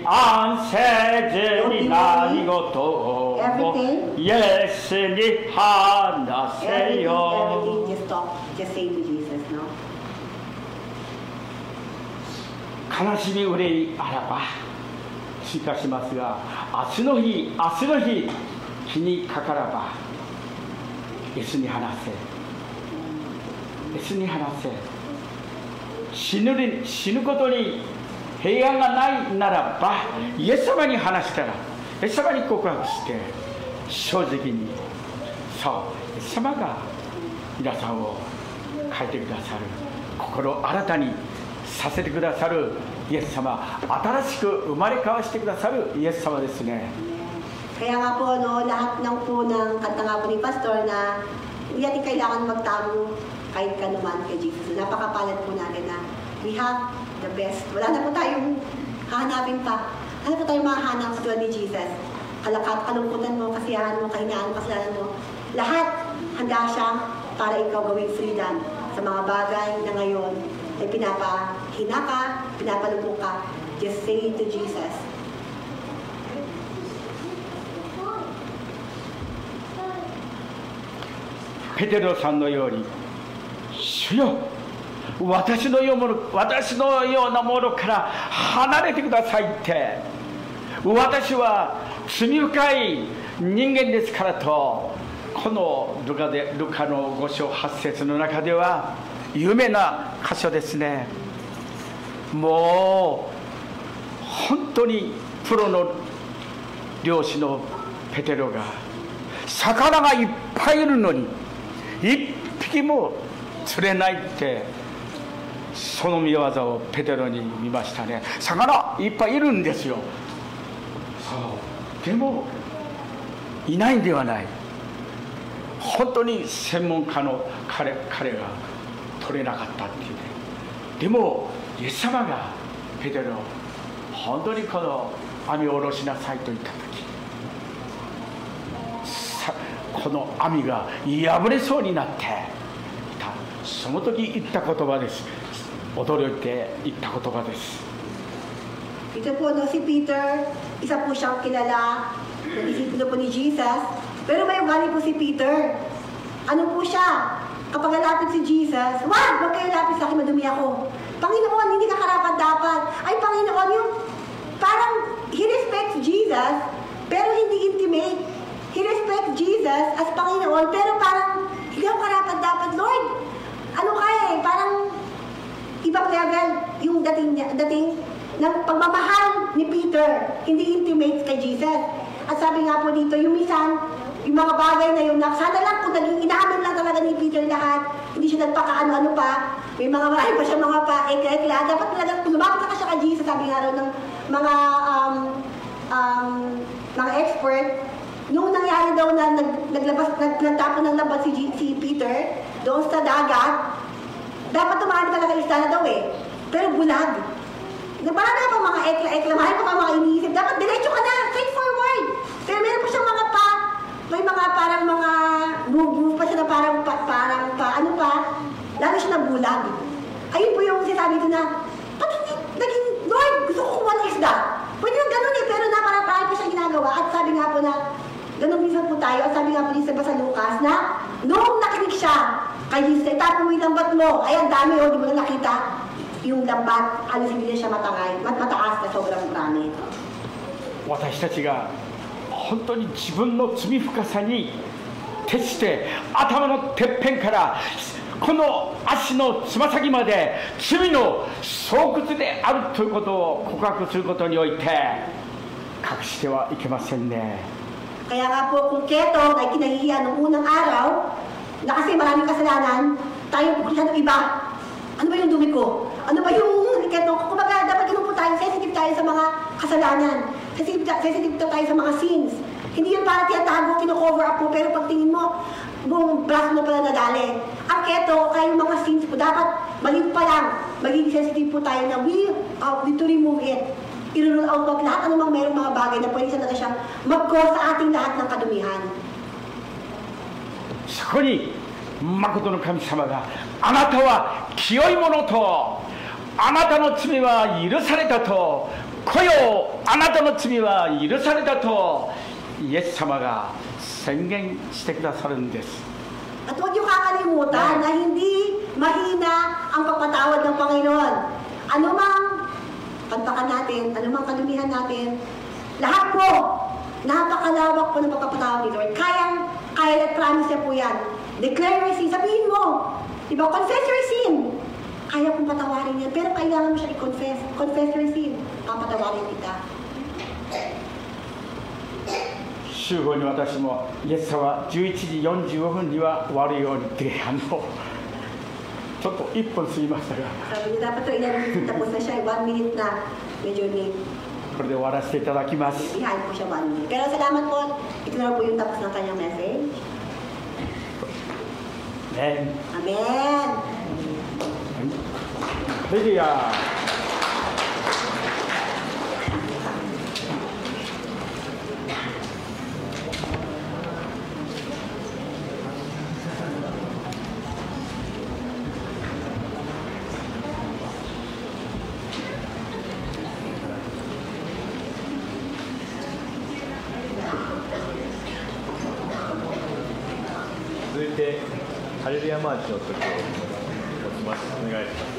案せずに何事をもイエスに話せよ。 Everything, just talk, just say to Jesus, no? 悲しみ憂いあらば追加しますが、明日の日気にかからばイエスに話せ、イエスに話せ。死ぬことに平安がないならばイエス様に話したら、イエス様に告白して正直に、そうイエス様が皆さんを変えてくださる、心を新たにさせてくださるイエス様、新しく生まれ変わしてくださるイエス様ですね。Kaya nga po, no, lahat ng po ng kanta nga po ni Pastor na hindi natin kailangan magtago kahit kanuman kay Jesus. Napakapalad po natin na we have the best. Wala na po tayong hahanapin pa. Wala po tayong mahahanap sa ni Jesus. Kalungkutan mo, kasiyahan mo, kahinaan, kasalanan mo. Lahat handa siya para ikaw gawing freedom sa mga bagay na ngayon ay pinapahina ka, pinapalubog ka. Just say it to Jesus. Pedro さんのように、主よ、私のようなものから離れてくださいって、私は罪深い人間ですからと、このルカの5章8節の中では有名な箇所ですね。もう本当にプロの漁師のペテロが魚がいっぱいいるのに一匹も釣れないって、その見業をペテロに見ましたね。魚いっぱいいるんですよ。そうでもいないんではない。本当に専門家の彼が取れなかったっていうね。でもイエス様がペテロ、本当にこの網を下ろしなさいと言った時、この網が破れそうになっていた。その時言った言葉です。驚いて言った言葉です。Ito po no, si Peter, isa po siyang kilala na disipulo po ni Jesus. Pero may ugali po si Peter. Ano po siya? Kapag lalapit si Jesus, wag kayo lapit sa akin, madumi ako. Panginoon, hindi ka karapat-dapat. Ay, Panginoon, yung parang he respects Jesus, pero hindi intimate. He respects Jesus as Panginoon, pero parang hindi ako karapat-dapat, Lord. Ano kaya eh, parang ibang level yung dating ng pagmamahal ni Peter, hindi intimate kay Jesus. At sabi nga po dito, yung minsan, yung mga bagay na yun, sana lang kung naging inamin lang talaga ni Peter lahat, hindi siya nagpakaano-ano pa, may mga marami pa siya mga pa-ekla-ekla, dapat talagang kung lumapit na ka siya kay Jesus, sabi nga raw ng mga expert, nung nangyari daw na nagtapon ng labat si Peter, doon sa dagat, dapat tumahan talaga isda na daw eh, pero bulag. Marami pa mga ekla-ekla, marami pa mga iniisip, dapat diretso ka na, straightforward. Pero meron pa siyang mga may mga parang mga move pa siya na parang ano pa, lalo siya nabulag. Ayun po yung sinasabi ko na, pati naging, Lord, gusto ko kumuha ng isda. Pwede lang ganun eh, pero naparang po siya ginagawa. At sabi nga po na, ganun minsan po tayo, at sabi nga po dito sa Lucas na, noong nakinig siya, kay Jesus, itapo mo yung lambat mo, ay ang dami o, di mo na nakita yung lambat, alas hindi na siya mataas na sobrang marami. 私たちが本当に自分の罪深さに徹して頭のてっぺんからこの足のつま先まで罪の巣窟であるということを告白することにおいて隠してはいけませんね。Kaya nga po kung keto ay kinahihiya ng unang araw na kasi maraming kasalanan, tayo po ng iba. Ano ba yung dumi ko? Ano ba yung keto? Kumbaga dapat ganun po tayo, sensitive tayo sa mga kasalanan. Sensitive tayo sa mga sins. Hindi yun para tiyatago, kino-cover up mo, pero pagtingin mo, buong braso mo pala nadali. Ang keto, kaya yung mga sins po, dapat maliit pa lang, magiging sensitive po tayo na we need to remove it. I-rule out wag lahat anumang mayroong mga bagay na pwede sa siya mag-cause sa ating lahat ng kadumihan. そこに誠の神様があなたは清いものとあなたの罪は許されたと来よあなたの罪は許されたとイエス様が宣言してくださるんです。 At huwag niyo kakalimutan na hindi mahina ang pagpatawad ng Panginoon. Anumang talampakan natin, anumang kalumihan natin, lahat po, napakalawak po ng pagpapatawad ni Lord. Kaya promise niya po yan. Declare your sin. Sabihin mo, diba, confess your sin. Kaya kong patawarin yan, pero kailangan mo siya i-confess. Confess your sin. Papatawarin kita. 週報に私もイエス様は11時45分には終わるようにってちょっと1分過ぎましたが Sabi niya, dapat ito ilan tapos na siya, 1 minute na. Medyo late. これで終わらせていただきます。 Behind po siya 1 minute. Pero salamat po. Ito na po yung tapos ng kanyang message. Amen. Amen. Hallelujah. 続いてハレルヤマーチの時を持ちます。お願いします。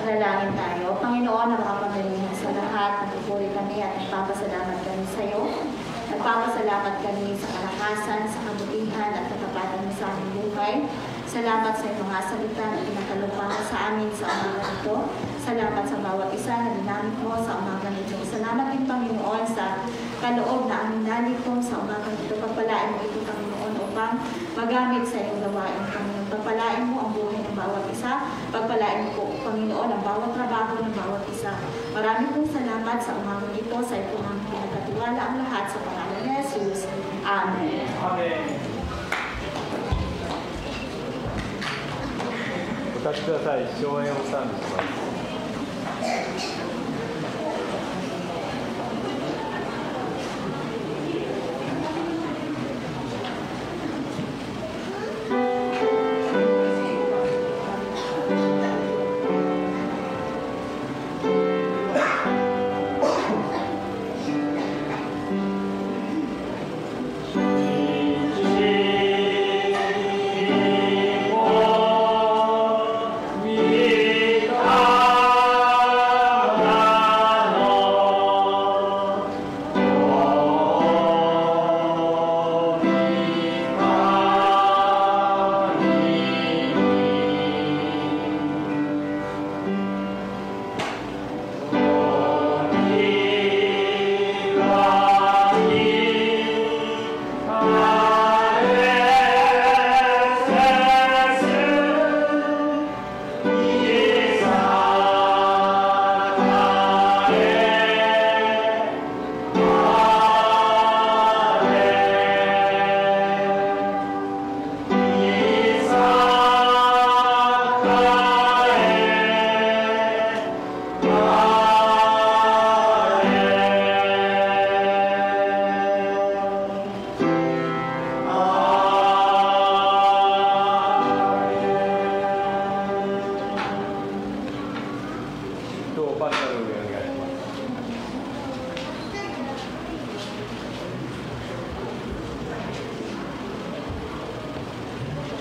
Manalangin tayo. Panginoon, na makapangyarihan sa lahat, nagpupuri kami at nagpapasalamat kami sa iyo. Nagpapasalamat kami sa kalakasan, sa kabutihan at katapatan mo sa aming buhay. Salamat sa iyong mga salita na pinakalupang sa amin sa umaga ito. Salamat sa bawat isa na ginamit mo sa umaga ito. Salamat din, Panginoon, sa kaloob na aming nalikom sa umaga ito. Pagpalain mo ito, Panginoon, upang magamit sa iyong gawain, Panginoon. Pagpalain mo ang buhay ng bawat isa. Pagpalain mo po, Panginoon, ang bawat trabaho ng bawat isa. Marami pong salamat sa umaga ito. Sa ito namin pinagkatiwala ang lahat sa pangalan ni Jesus. Amen. Amen. お立ちください。荘園を賛美します。Ah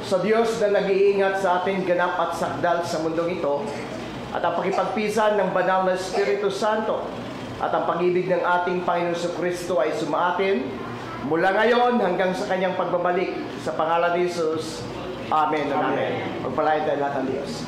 sa Diyos na nag-iingat sa ating ganap at sakdal sa mundong ito, at ang pakipagpisan ng banal na Espiritu Santo at ang pag-ibig ng ating Panginoon Kristo ay sumaatin mula ngayon hanggang sa kanyang pagbabalik, sa pangalan ni Jesus. Amen. Amen. Pagpalain tayo lahat ng Diyos.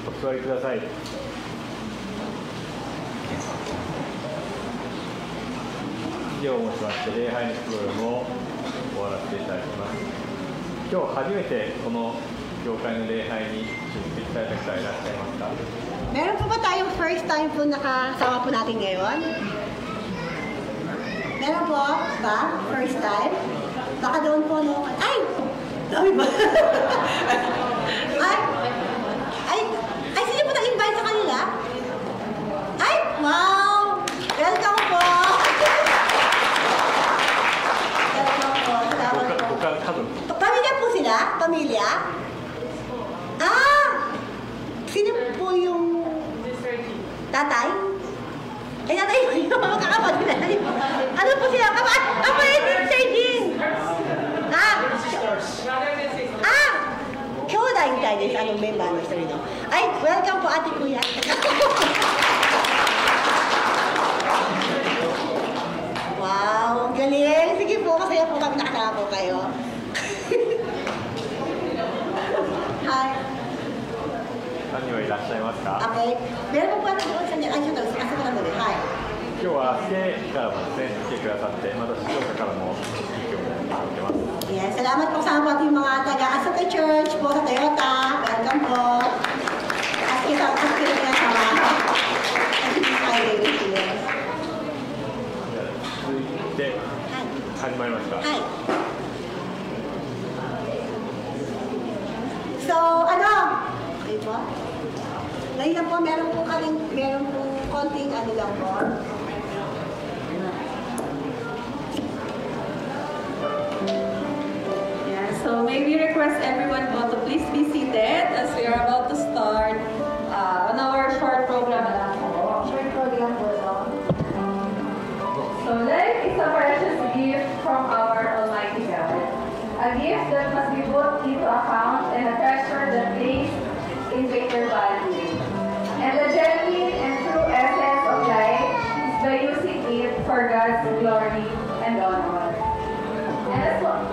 お座りください。以上をもちまして礼拝のプログラムを終わらせていただきます。今日初めてこの教会の礼拝に出席された方いらっしゃいますか？ Meron po ba tayong first time po nakasama po natin ngayon? Meron po ba? First time? Baka doon po no? Ay! Dami ba? Ay, sino po nag-invite sa kanila? Ay! Wow! Welcome po! Welcome po. Salamat po. Pamilya po sila? Pamilya? Ah! Sino po yung tatay? Ay, tatay po yung magkakapatid na. Ano po sila? Kapatid sa Jing! Ha? Ah! Kyodai tayo din sa anong member ng Sarino. Ay, welcome po ate kuya. Wow, galing. Sige po, masaya po kami nakakala po kayo. Hi. 何人はいらっしゃいますか？ Okay. Meron po ba doon sa niya? Ay, siya daw. Asa ko lang doon. Hi. 今日は生からもですね来てくださって、また視聴者からも今日も来てます。 Yes, salamat po sa ating mga taga-Asuka Church po sa Toyota. Welcome po. At kita na sama.で、始まりました。 Hi. So, ano? Okay po? Ngayon lang po, meron po konting ano lang po. So may we request everyone po to please be seated as we are about to start on our short program. Short program po, no? So life is a precious gift from our Almighty God. A gift that must be put into account and a treasure that lays in greater value. And the genuine and true essence of life is by using it for God's glory and honor. And that's what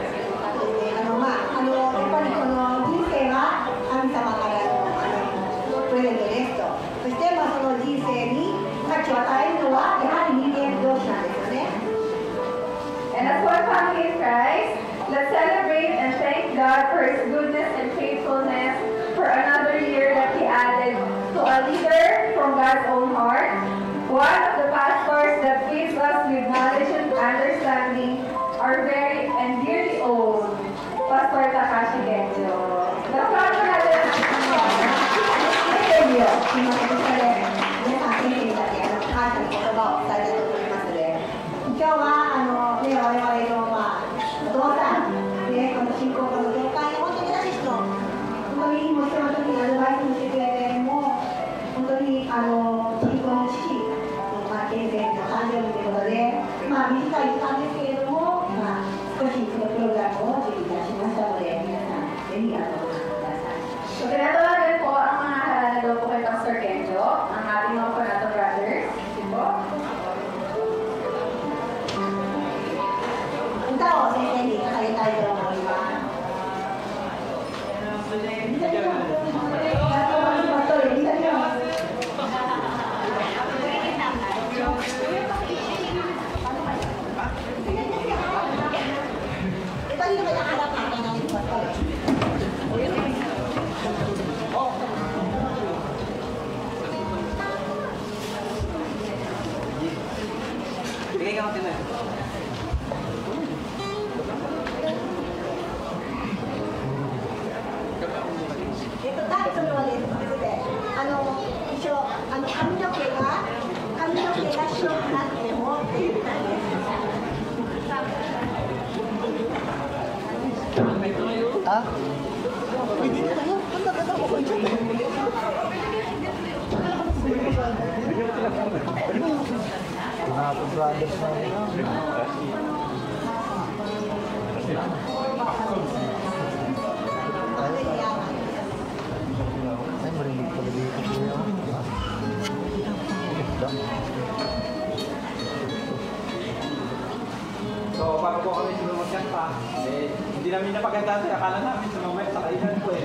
And as one family in Christ, let's celebrate and thank God for His goodness and faithfulness for another year that He added to a leader from God's own heart, one of the pastors that feeds us with knowledge and understanding, our very and dearly old Pastor Takashi Genjo. The father had an So, tinatawagan po ang mga harana po kay Pastor Genjo, ang ating mga Panato brothers. Sige po. Ang tao, sa hindi, kaya tayo mga iba. Ito tayo sa mga kasi ano, isyo, Ha? Pwede na kayo. Handa ka na ako kayo. Mga brothers na yun. Ay, marinig pala dito siya. So, bago po kami sumumagyan pa, hindi namin napagandaan tayo. Akala namin sa mamaya sa kainan ko eh.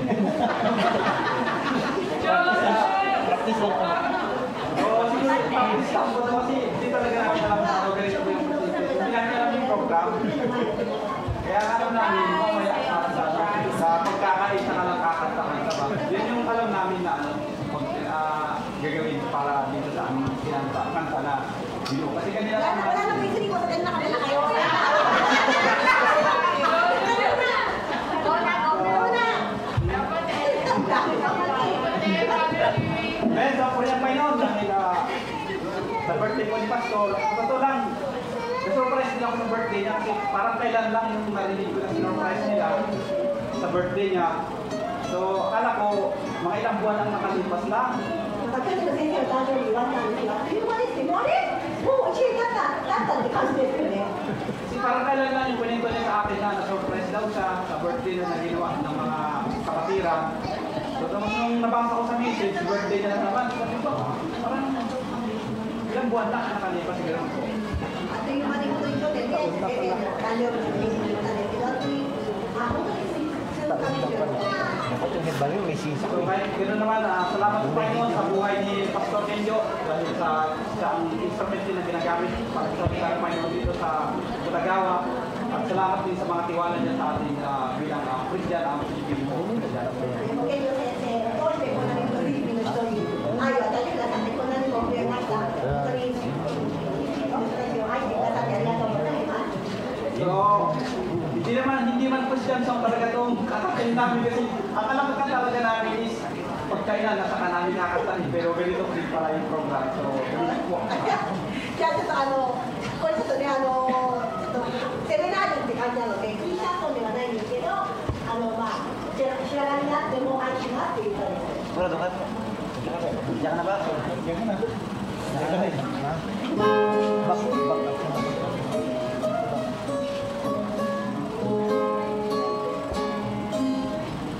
Practice lang pa. Oo, siguro practice lang po kasi hindi talaga namin alam na organize po yung procedure. Hindi namin alam yung program. Kaya alam namin mamaya sa pagkakain sa kalangkakan sa ba. Yan yung alam namin na gagawin para dito sa aming kanta na binuo. Kasi kanila lang Wala na pwede ko sa kanila kabila kayo. Ngayon, sa Korean Pinoon, dahil sa birthday ko ni Pastor, totoo lang, na-surprise nila ako sa birthday niya kasi parang kailan lang yung narinig ko na sinurprise nila sa birthday niya. So, akala ko, mga ilang buwan lang nakalipas lang. Kasi parang kailan lang yung pinito niya sa akin na na-surprise daw siya sa birthday na ginawa ng mga kapatiran. So, nung nabasa ko sa message, birthday niya na naman. Sabi ko, parang ilang buwan lang nakalipas siguro ko. So, kahit gano'n naman, salamat po Panginoon sa buhay ni Pastor Kenjo dahil sa ang instrument din na ginagamit para sa Panginoon dito sa Butagawa. At salamat din sa mga tiwala niya sa ating bilang Christian, ang Pilipino. So, hindi man Christian song talaga itong kakakain namin kasi ang alam ka talaga namin is pagkainan nasa ka namin nakakain pero ganito din pala yung program. So, Kaya saこれちょっとねセミナーって感じなのでTシャツではないんですけど白髪になっても安心なっていう歌です。 Bro, doon ka. Diyan ka na ba? Diyan ka na. Diyan ka na. Bak.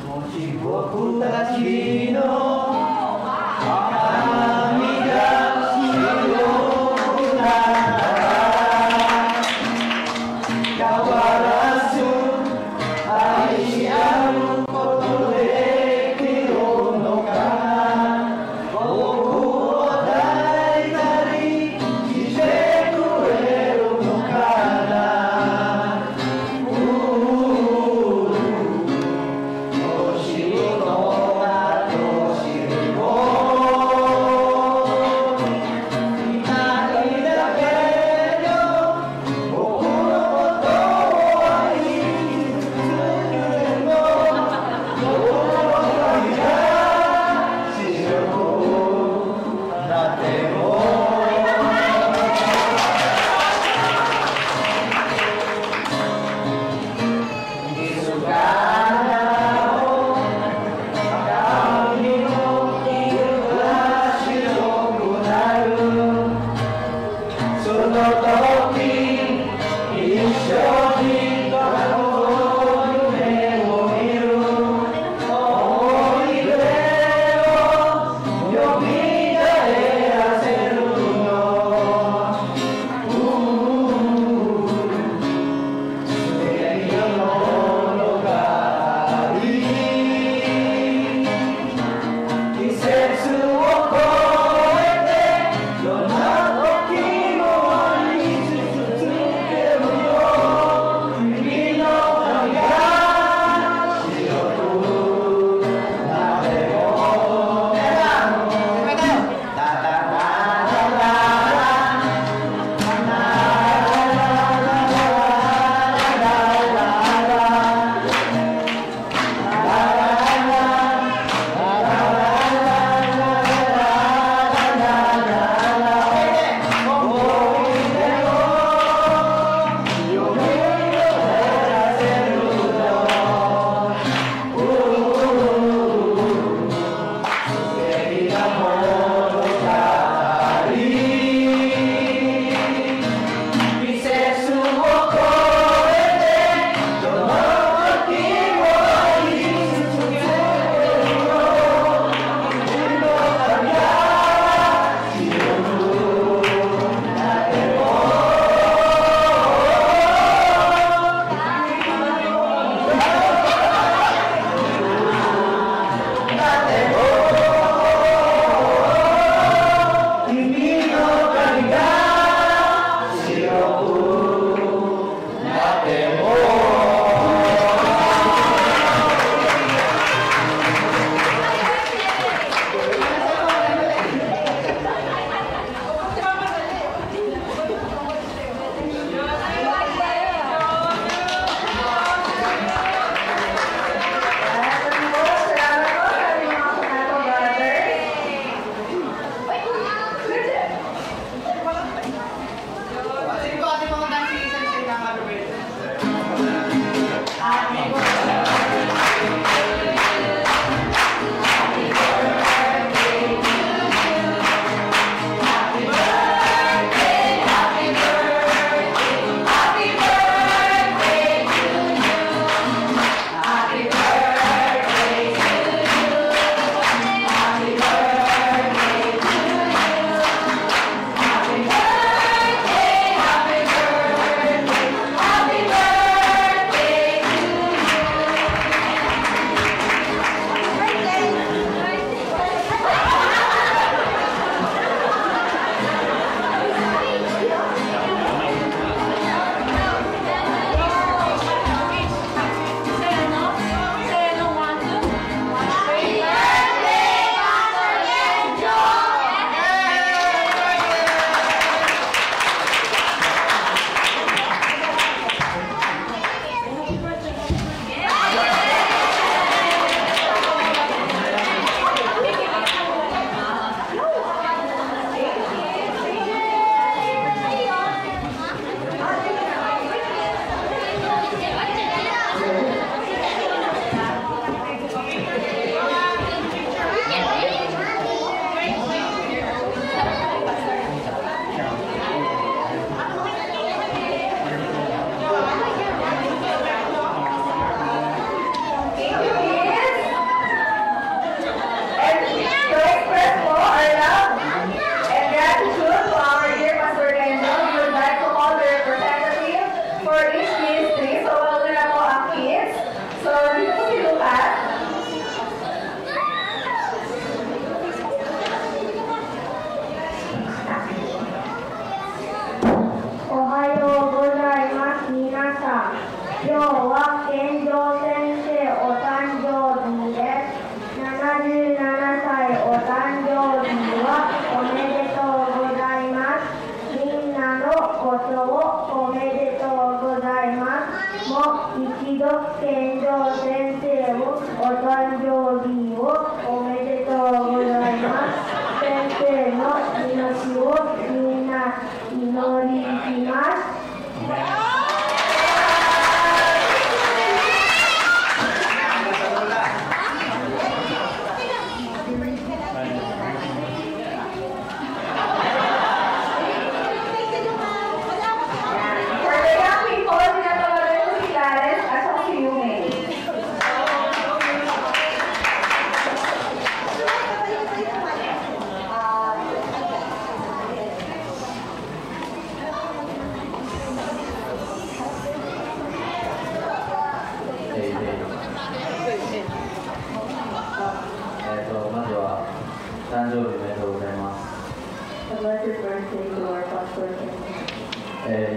Mochiboku tachi no ami ga shirou nara kawarazu ai aru koto de kiro no kana boku o daitari shite kureru no kana. Oh,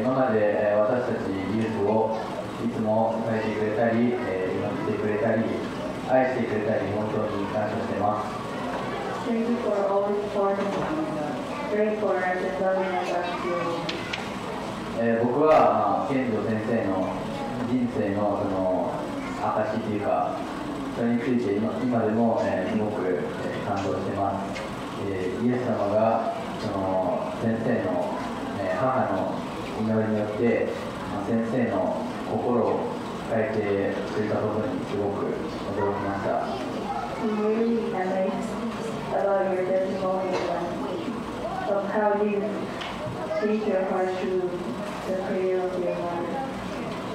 今まで私たちユースをいつも支えてくれたり、祈ってくれたり、愛してくれたり、本当に感謝しています。僕は、健二先生の人生のその証というか、それについて今でも、すごく感動しています。イエス様がその先生の、母の祈りによって先生の心を変えてくれたことにすごく驚きました。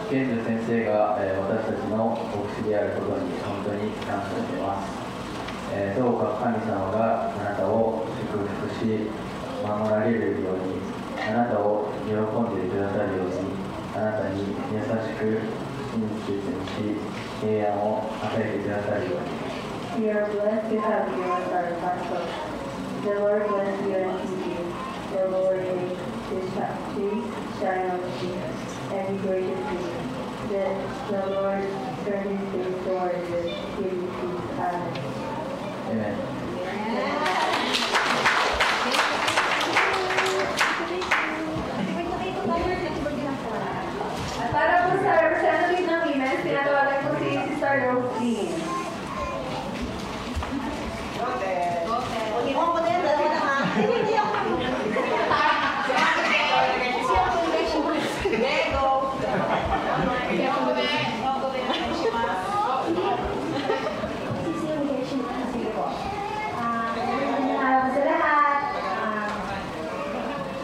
ケンジ先生が私たちの牧師であることに本当に感謝しています。どうか神様があなたを祝福し守られるように、あなたを喜んでくださるように、あなたに優しく真実にし、平安を与えてくださるように。We are blessed to have you as our pastor. The Lord bless you and keep you. The Lord make his face shine on you and be gracious to you. The Lord turn his face toward you and give you peace. Amen. Amen. At para po sa representative ng women, tinatawagan ko si Sister Rosie. 日本語でやるだけだな。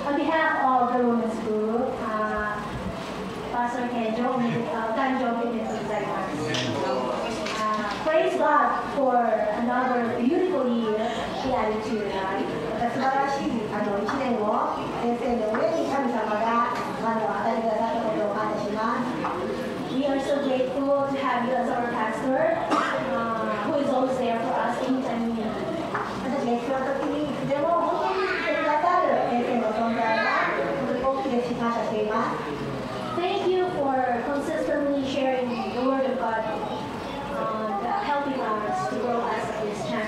On behalf of the women's group, Pastor Kenjo, Kanjo, praise God for another beautiful year he added to your life. 素晴らしい1年を先生の上に神様が与えてくださったことを感謝します。We are so grateful to have you as our pastor, who is always there for us anytime we need. 私が必要な時にいつでも本当に来てくださる先生の存在が本当に大きいですし感謝しています。Thank you for consistently sharing the word of God, helping us to grow as a Christian,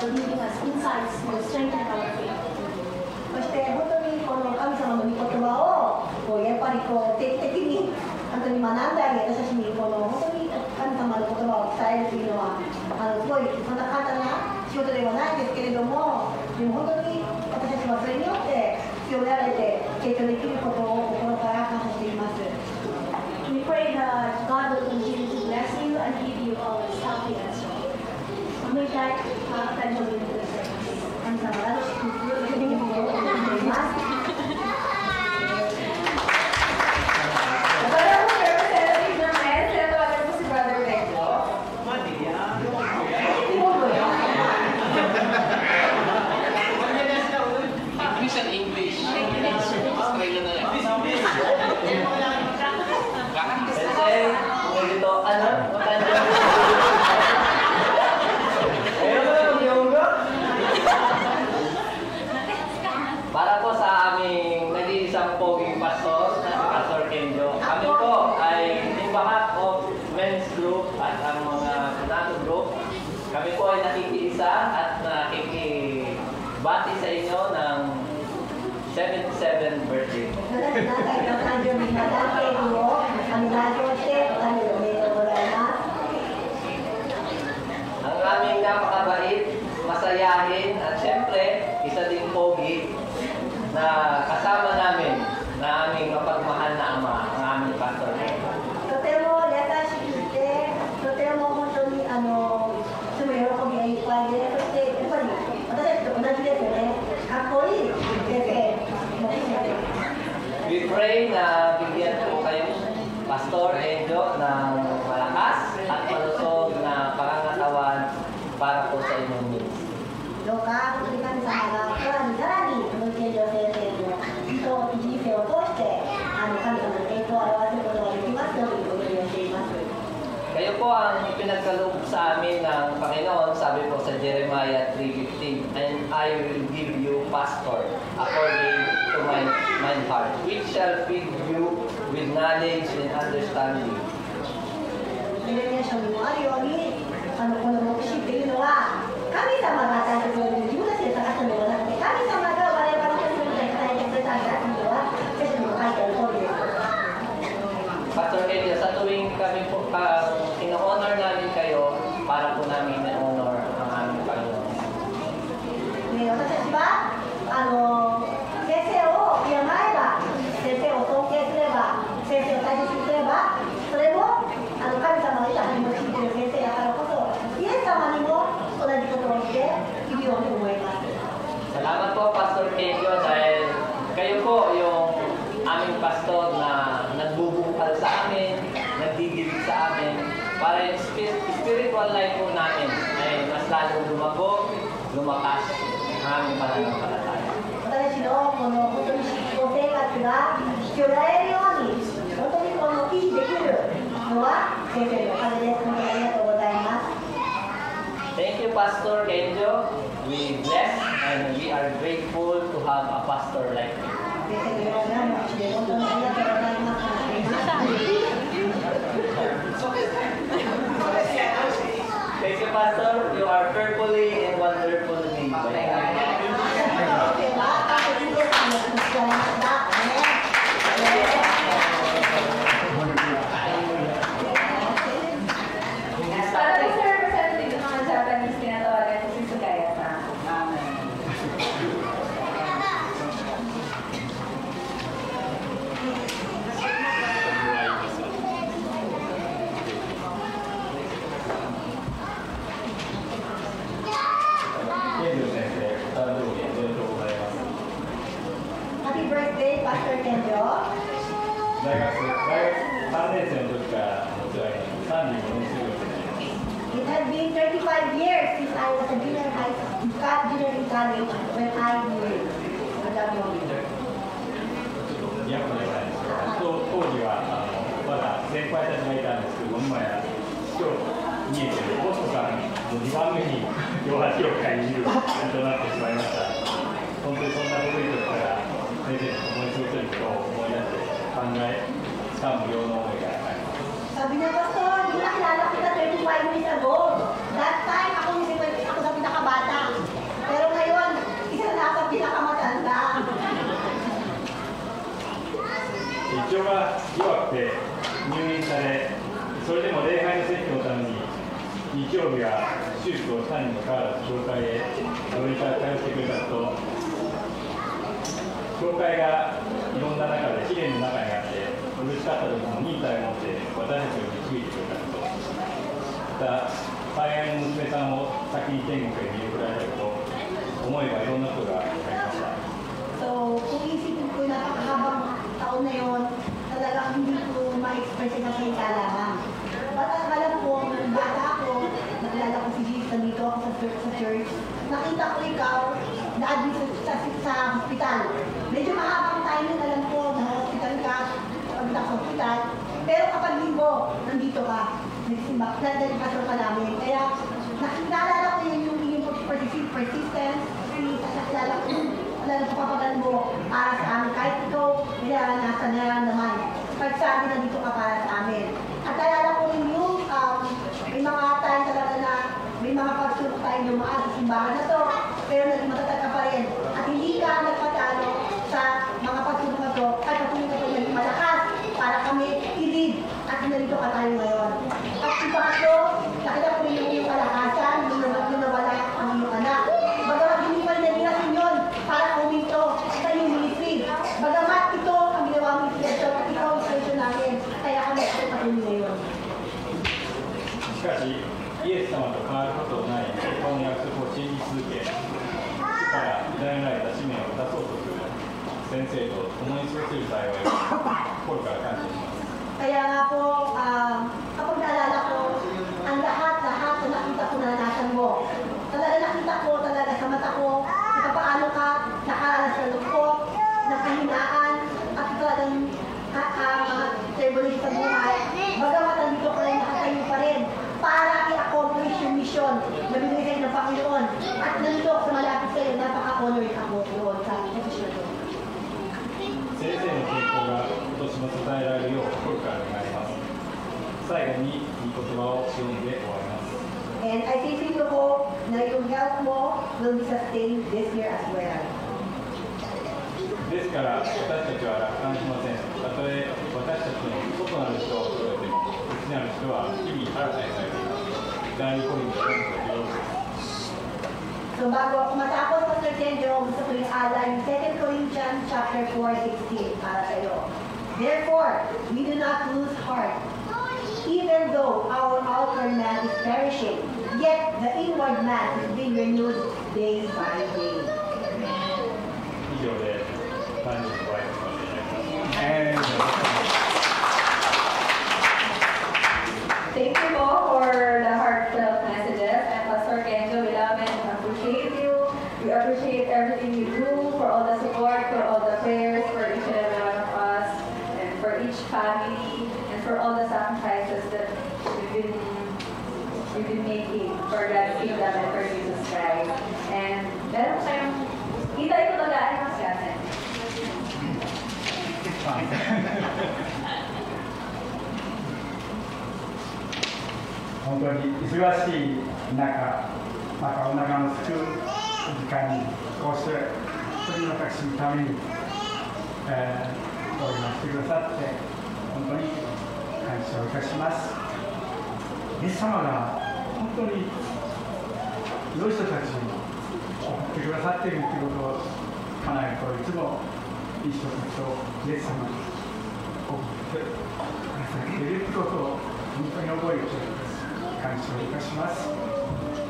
for giving us insights to strengthen our faith. そして本当にこの神様の御言葉をやっぱり定期的に本当に学んだり私たちに本当に神様の言葉を伝えるというのはすごいそんな簡単な仕事ではないですけれどもでも本当に私たちはそれによって強められて成長できることを心から感謝しています。We pray that God will continue to bless you and give you always healthy and strong. May that eventually be the same. 神様が祝福をしています。Para po sa aming nag-iisang poging pastor na si Pastor Kenjo, kami po ay in behalf of men's group at ang mga nato group, kami po ay nakikiisa at nakikibati sa inyo ng 77th birthday. Ang aming napakabait, masayahin at syempre, isa ding pogi na kasama namin na aming mapagmahal na ama, ang aming Pastor Kenjo. とても優しくて、とても本当にいつも喜びがいっぱいで、そしてやっぱり私たちと同じですよね。かっこいい先生。We pray na bigyan po kayo, Pastor Kenjo, ng malakas at malusog na pangangatawan para po sa inyong ministry. どうか本当に神様がさらにさらにこの健常先生の人生を通して神様の栄光を表すことができますようにお祈りをしています。 Kayo po ang pinagkaloob sa amin ng Panginoon, sabi po sa Jeremiah 3:15, and I will give you pastor according to my heart, which shall feed you with knowledge and understanding. エレミヤ書にもあるようにこの牧師っていうのは神様が与えてくれる自分たちで探したのではなくて神様が我々の人々に与えてくれたんだというのは聖書にも書いてある通りです。 Pastor Kenjo, sa tuwing kami po ino-honor namin kayo, para po namin i-honor ang aming Panginoon. 私たちは先生を敬えば、先生を尊敬すれば、先生を大切にすれば、それも神様の豊かに用いている先生だからこそ、イエス様にも同じことをしているように思います。 Salamat po, Pastor Kenjo, dahil kayo po yung aming pastor na nagbubungkal sa amin, nagdidilig sa amin, para yung spiritual life po namin ay mas lalong lumago, lumakas ang aming pananampalataya. 私たちのこの本当に信仰生活が引き寄られるように、本当に維持できる Thank you, Pastor Kenjo. We bless and we are grateful to have a pastor like you. Thank you, Pastor. You are fearfully and wonderfully made by God. Para sa representative ng mga Japanese, tinatawagan ko si Sugaya-san. Happy birthday, Pastor Kenjo. 大学3年生の時からお世話になって35年生 It has been 35 years since I was a junior in college when I knew you. 約ではないですけど、当時はまだ先輩たちがいたんですけど、今や今日見えてるポストさんの2番目に両端協会にいるとなってしまいました。本当にそんな古い時から先生の思い過ごせることを思い出して考え、しかも無用の思いがあります。 Sabi niya, Pastor, hindi nakilala kita 35 years ago. That time, ako sa pinakabata. Pero ngayon, isa na ako pinakamatanda. 胃腸が弱くて入院され、それでも礼拝の説教のために日曜日は手術をしたにもかかわらず教会へ病院から通ってくれたと、教会がいろんな中で試練の中にあって苦しかった時も忍耐を持って私たちを導いてくれたこと、また最愛の娘さんを先に天国へ見送られたこと思えばいろんなことがありました。 So, kung isipin ko na pagkahabang taon na yun, talagang hindi ko ma-express na kayo kailangan. But alam ko, nung bata ako, nakilala ko si Jesus, nandito ako sa church, nakita ko ikaw, na-admit sa hospital. Medyo mahabang timing, alam ko, na-hospital ka, pagdating sa hospital. Pero kapag linggo, nandito ka, nagsimba, nagdedikasyon ka namin. Kaya, naalala ko yung persistence, nakilala ko yung papagal mo para sa amin. Kahit ikaw, nasa naman. Pagsabi na dito ka para sa amin. At alala ko rin yung may mga tayo talaga na may mga pagsulok tayo lumaan sa simbahan na to. Pero naging matatag ka pa rin. At hindi ka nagpatalo sa mga pagsulok na to. At patuloy ka naging malakas para kami i-lead. At nalito ka tayo ngayon. At ipakatlo, nakita ko rin yung kalakasan, yung nawala ang iyong anak. Bagamat hindi pa rin naging yun para kuminto sa iyong ministry. Bagamat ito ang ginawa mo inspirasyon at ikaw ang inspirasyon namin. Kaya kami ito patuloy ngayon. しかし、イエス様と変わることのないこの約束を信じ続け、主から委ねられた使命を果たそうとする先生と共に過ごせる幸いを心から感謝します。 Kaya nga po, kapag naalala ko, ang lahat-lahat na nakita ko na naranasan mo. Talaga nakita ko talaga sa mata ko, kung paano ka nakaranas ng lungkot, ng kahinaan, at talagang mga turbulence sa buhay. Bagamat nandito ka rin, nakatayo pa rin para i-accomplish yung mission na binigay sa'yo ng Panginoon. At nandito sa malapit sa'yo, napaka-honored ako doon sa posisyon doon. 先生の健康が今年も伝えられるよう心から願います。最後に御言葉を読んで終わります。 And I sincerely hope na yung health mo will be sustained this year as well. ですから私たちは楽観しません。たとえ私たちの外なる人を恐れても、内なる人は日々新たにされています。第2コリント4の16です。 So bago matapos Pastor Kenjo, gusto ko yung ala yung 2 Corinthians chapter 4:16 para sa'yo. Therefore, we do not lose heart. Even though our outward man is perishing, yet the inward man is being renewed day by day. 以上で3人ご挨拶させていただきます。 Thank you all for the heartfelt messages. And Pastor Kenjo, we love and appreciate you. We appreciate everything you do, for all the support, for all the prayers, for each and every one of us, and for each family, and for all the sacrifices we've been making for God's kingdom and for Jesus Christ. And meron kayong, kita ito talaga mas natin. 本当に忙しい中、またお腹のすく時間にこうして本当に私のために、お祝いしてくださって本当に感謝をいたします。イエス様が本当に良い人たちに送ってくださっているということを叶えるといつもいい人たちをイエス様に送ってくださっているということを本当に覚えて感謝をいたします。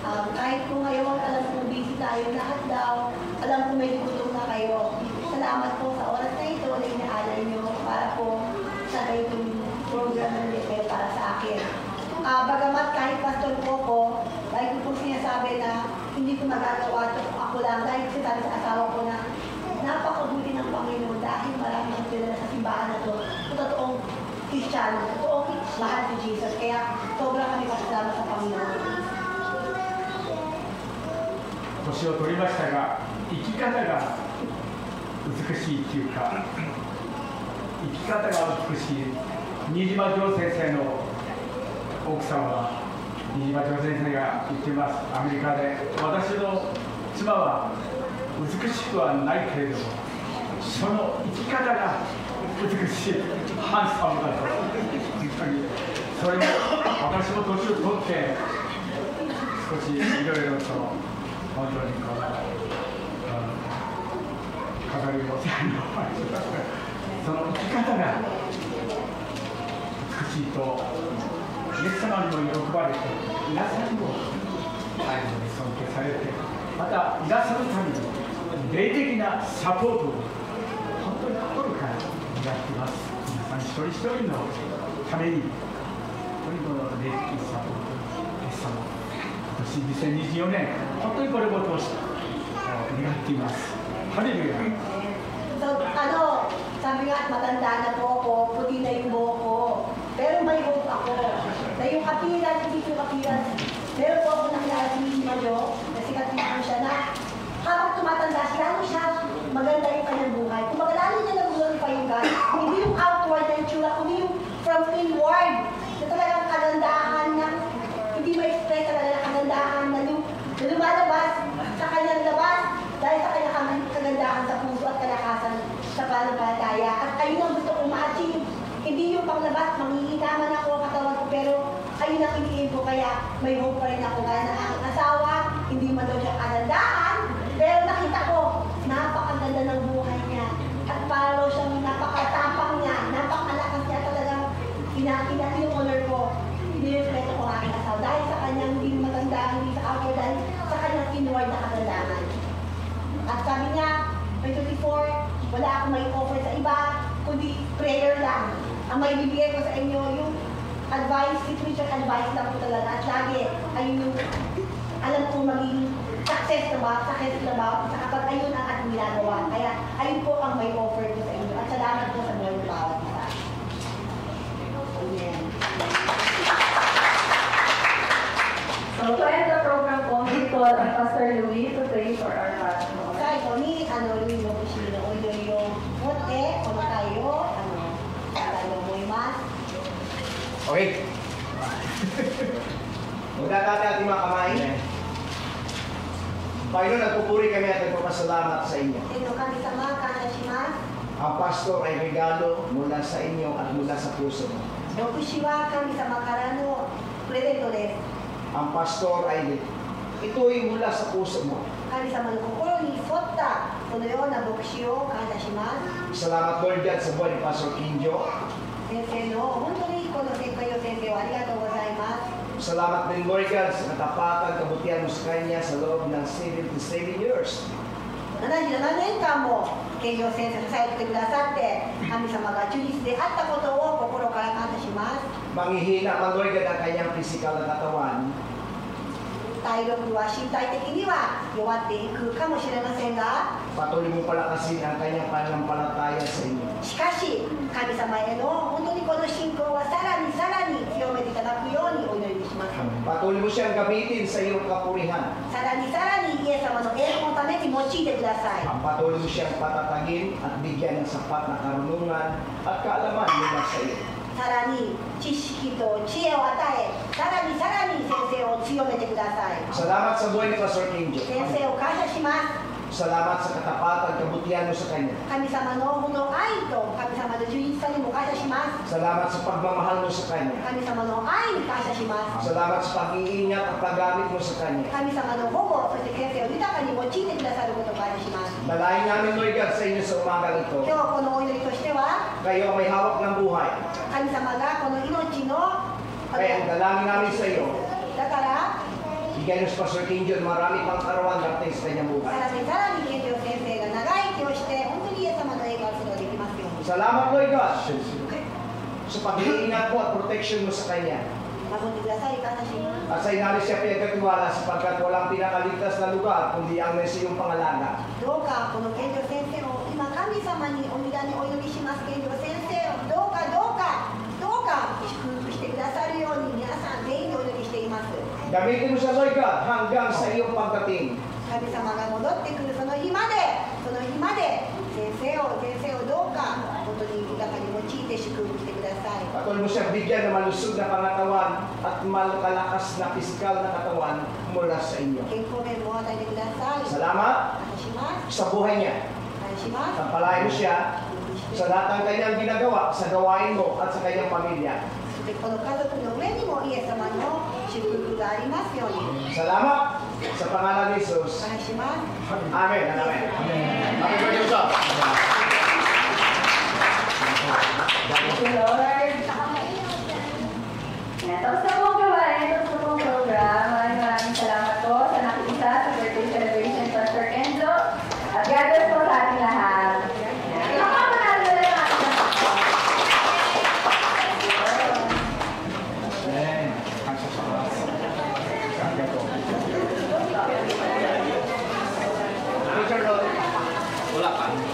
Kahit po ngayon, alam po busy tayo lahat daw. Alam po may gutom na kayo. Salamat po sa oras na ito na inaalay nyo para po sa itong program na nilipel para sa akin. Bagamat kahit pastor po ko, dahil ko po sinasabi na hindi ko magagawa ito ako lang dahil sinasabi sa asawa ko na napakabuti ng Panginoon dahil marami ang sila sa simbahan na ito. Totoong Kristiyano, totoong mahal si Jesus. Kaya sobrang kami pasalamat sa Panginoon. 年を取りましたが、生き方が美しいというか、生き方が美しい。新島城先生の奥さんは、新島城先生が言っています、アメリカで。私の妻は美しくはないけれども、その生き方が美しい、ハンサムだと。本当にそれも私も年を取って少しいろいろと。本当にこの飾りをお世話になりました。その生き方が美しいとイエス様にも喜ばれて、皆さんにも最後に尊敬されて、また皆さんのために霊的なサポートを本当に心からやっています。皆さん一人一人のために本当にこの霊的サポート、イエス様2024年、本当にこれを通して願っています。ハレルヤ。Sabi nga, matanda na po ako, puti na yung buhok ko. Pero may hope ako. Na yung appearance, hindi yung appearance. Meron po ako nakilala si Mima Jo, na sikat po siya na habang tumatanda siya, lalo siya maganda yung kanyang buhay. Kung lalo niya nag-glorify yung God, hindi yung outward na yung tsura, kundi yung from inward. Na talagang kagandahan niya. Hindi ma-express talaga na kagandahan na lumalabas sa kanyang labas dahil sa kanyang kagandahan sa puso at kalakasan sa pananampalataya. At ayun ang gusto kong ma-achieve. Hindi yung panglabas, mangingitaman ako ang katawan ko, pero ayun ang iniin ko, kaya may hope pa rin ako. Kaya na aking asawa, hindi man daw siya kagandahan, pero nakita ko, napakaganda ng buhay niya. At para daw siyang napakatapang niya, napakalakas niya talagang in-honor ko. Inirespeto ko ang aking asawa dahil sa kanyang hindi maganda, hindi sa outward, dahil sa kanyang inward na kagandahan. At sabi niya, may 24, wala akong may offer sa iba, kundi prayer lang. Ang may bibigay ko sa inyo, yung advice, spiritual advice lang po talaga. At lagi, ayun yung alam ko maging success na ba, sa kapag ayun ang ating ginagawa. Kaya ayun po ang may offer ko sa inyo. At salamat po sa buhay ng bawat isa. Amen. So to end the program po, we call on Pastor Louis to pray for our pastor. Kaya ito ni, Louis Lopusino, o yung mote, kung tayo, tayo mo yung mas. Okay. Magkakata ating mga kamay. Panginoon, nagpupuri kami at nagpapasalamat sa inyo. Ito kami sama, kanashimas. Ang pastor ay regalo mula sa inyo at mula sa puso mo. Dokushiwa kami sa makarano, presentores. Ang pastor ay ito'y mula sa puso mo. Kami sa manukukuro ni Sotta, Tonoyo na Bokushiyo, kanashimas. Salamat Lord God sa buhay ni Pastor Kinjo. Sensei no, hontou kono kayo sensei, arigatou gozaimasu. Salamat din Lord God sa katapatan, kabutihan mo sa kanya sa loob ng 77 years. 77年間も慶応先生支えてくださって神様が中立であったことを心から感謝します。 Manghihina man Lord God ang kanyang physical na katawan. 体力は身体的には弱っていくかもしれませんが、 Patuloy mo palakasin ang kanyang pananampalataya sa inyo. しかし神様への本当にこの信仰はさらにさらに強めていただくようにお祈りします。Patuloy mo siyang gamitin sa iyong kapurihan. さらにさらにイエス様の栄光のために用いてください。 Ang patuloy mo siyang patatagin at bigyan ng sapat na karunungan at kaalaman mula sa iyo. さらに知識と知恵を与え、さらにさらに先生を強めてください。 Salamat sa buhay ni Pastor Kinjo. 先生を感謝します。 Salamat sa katapatan, kabutihan mo sa kanya. 神様のこの愛と神様の充実さにも感謝します。 Salamat sa pagmamahal mo sa kanya. 神様の愛に感謝します。 Salamat sa pag-iingat at paggamit mo sa kanya. 神様の保護、そして先生を豊かに用いてくださることを感謝します。 Dalahin namin, Lord God, sa inyo sa umaga ito. 今日このお祈りとしては、 Kayo may hawak ng buhay. 神様がこの命の Kaya ang dalangin namin sa iyo, だから bigyan niyo sa Pastor Kinjo marami pang karawan dating sa kanyang さ buhay. らにさらに健常先生が長生きをして本当にイエス様の栄光をすることができますように。 Salamat, Lord God, sa pag-iingat mo at protection mo sa kanya. 守ってください、感謝します。 At sa inalis siya pinagkatiwala sapagkat walang pinakaligtas na lugar kundi ang nasa iyong pangalaga. どうかこの健常先生を今神様にお願いにお祈りします。健常先生をどうか祝福してくださるように皆さん全員でお祈りしています。 Gamitin mo siya, Lord God, hanggang sa iyong pagdating. 神様が戻ってくるその日まで先生をどうか本当に豊かに用いて祝福してください。 Patuloy mo siyang bigyan ng malusog na pangatawan at malakalakas na pisikal na katawan mula sa inyo. 健康面も与えてください。 Salamat 感謝します。 sa buhay niya. 感謝します。 Tampalain mo siya sa lahat ng kanyang ginagawa, sa gawain mo at sa kanyang pamilya. そしてこの家族の上にもイエス様の祝福がありますように。 Salamat sa pangalan ni Jesus. 感謝します。 Amen. Amen. Happy birthday, Usap. Thank you, Lord. Yan, tapos na pong gawain, tapos na pong program. Maraming salamat po sa nakikita sa birthday celebration ni Pastor Enzo. At God bless po sa ating lahat. Nakapanalo na lang ating Wala pa.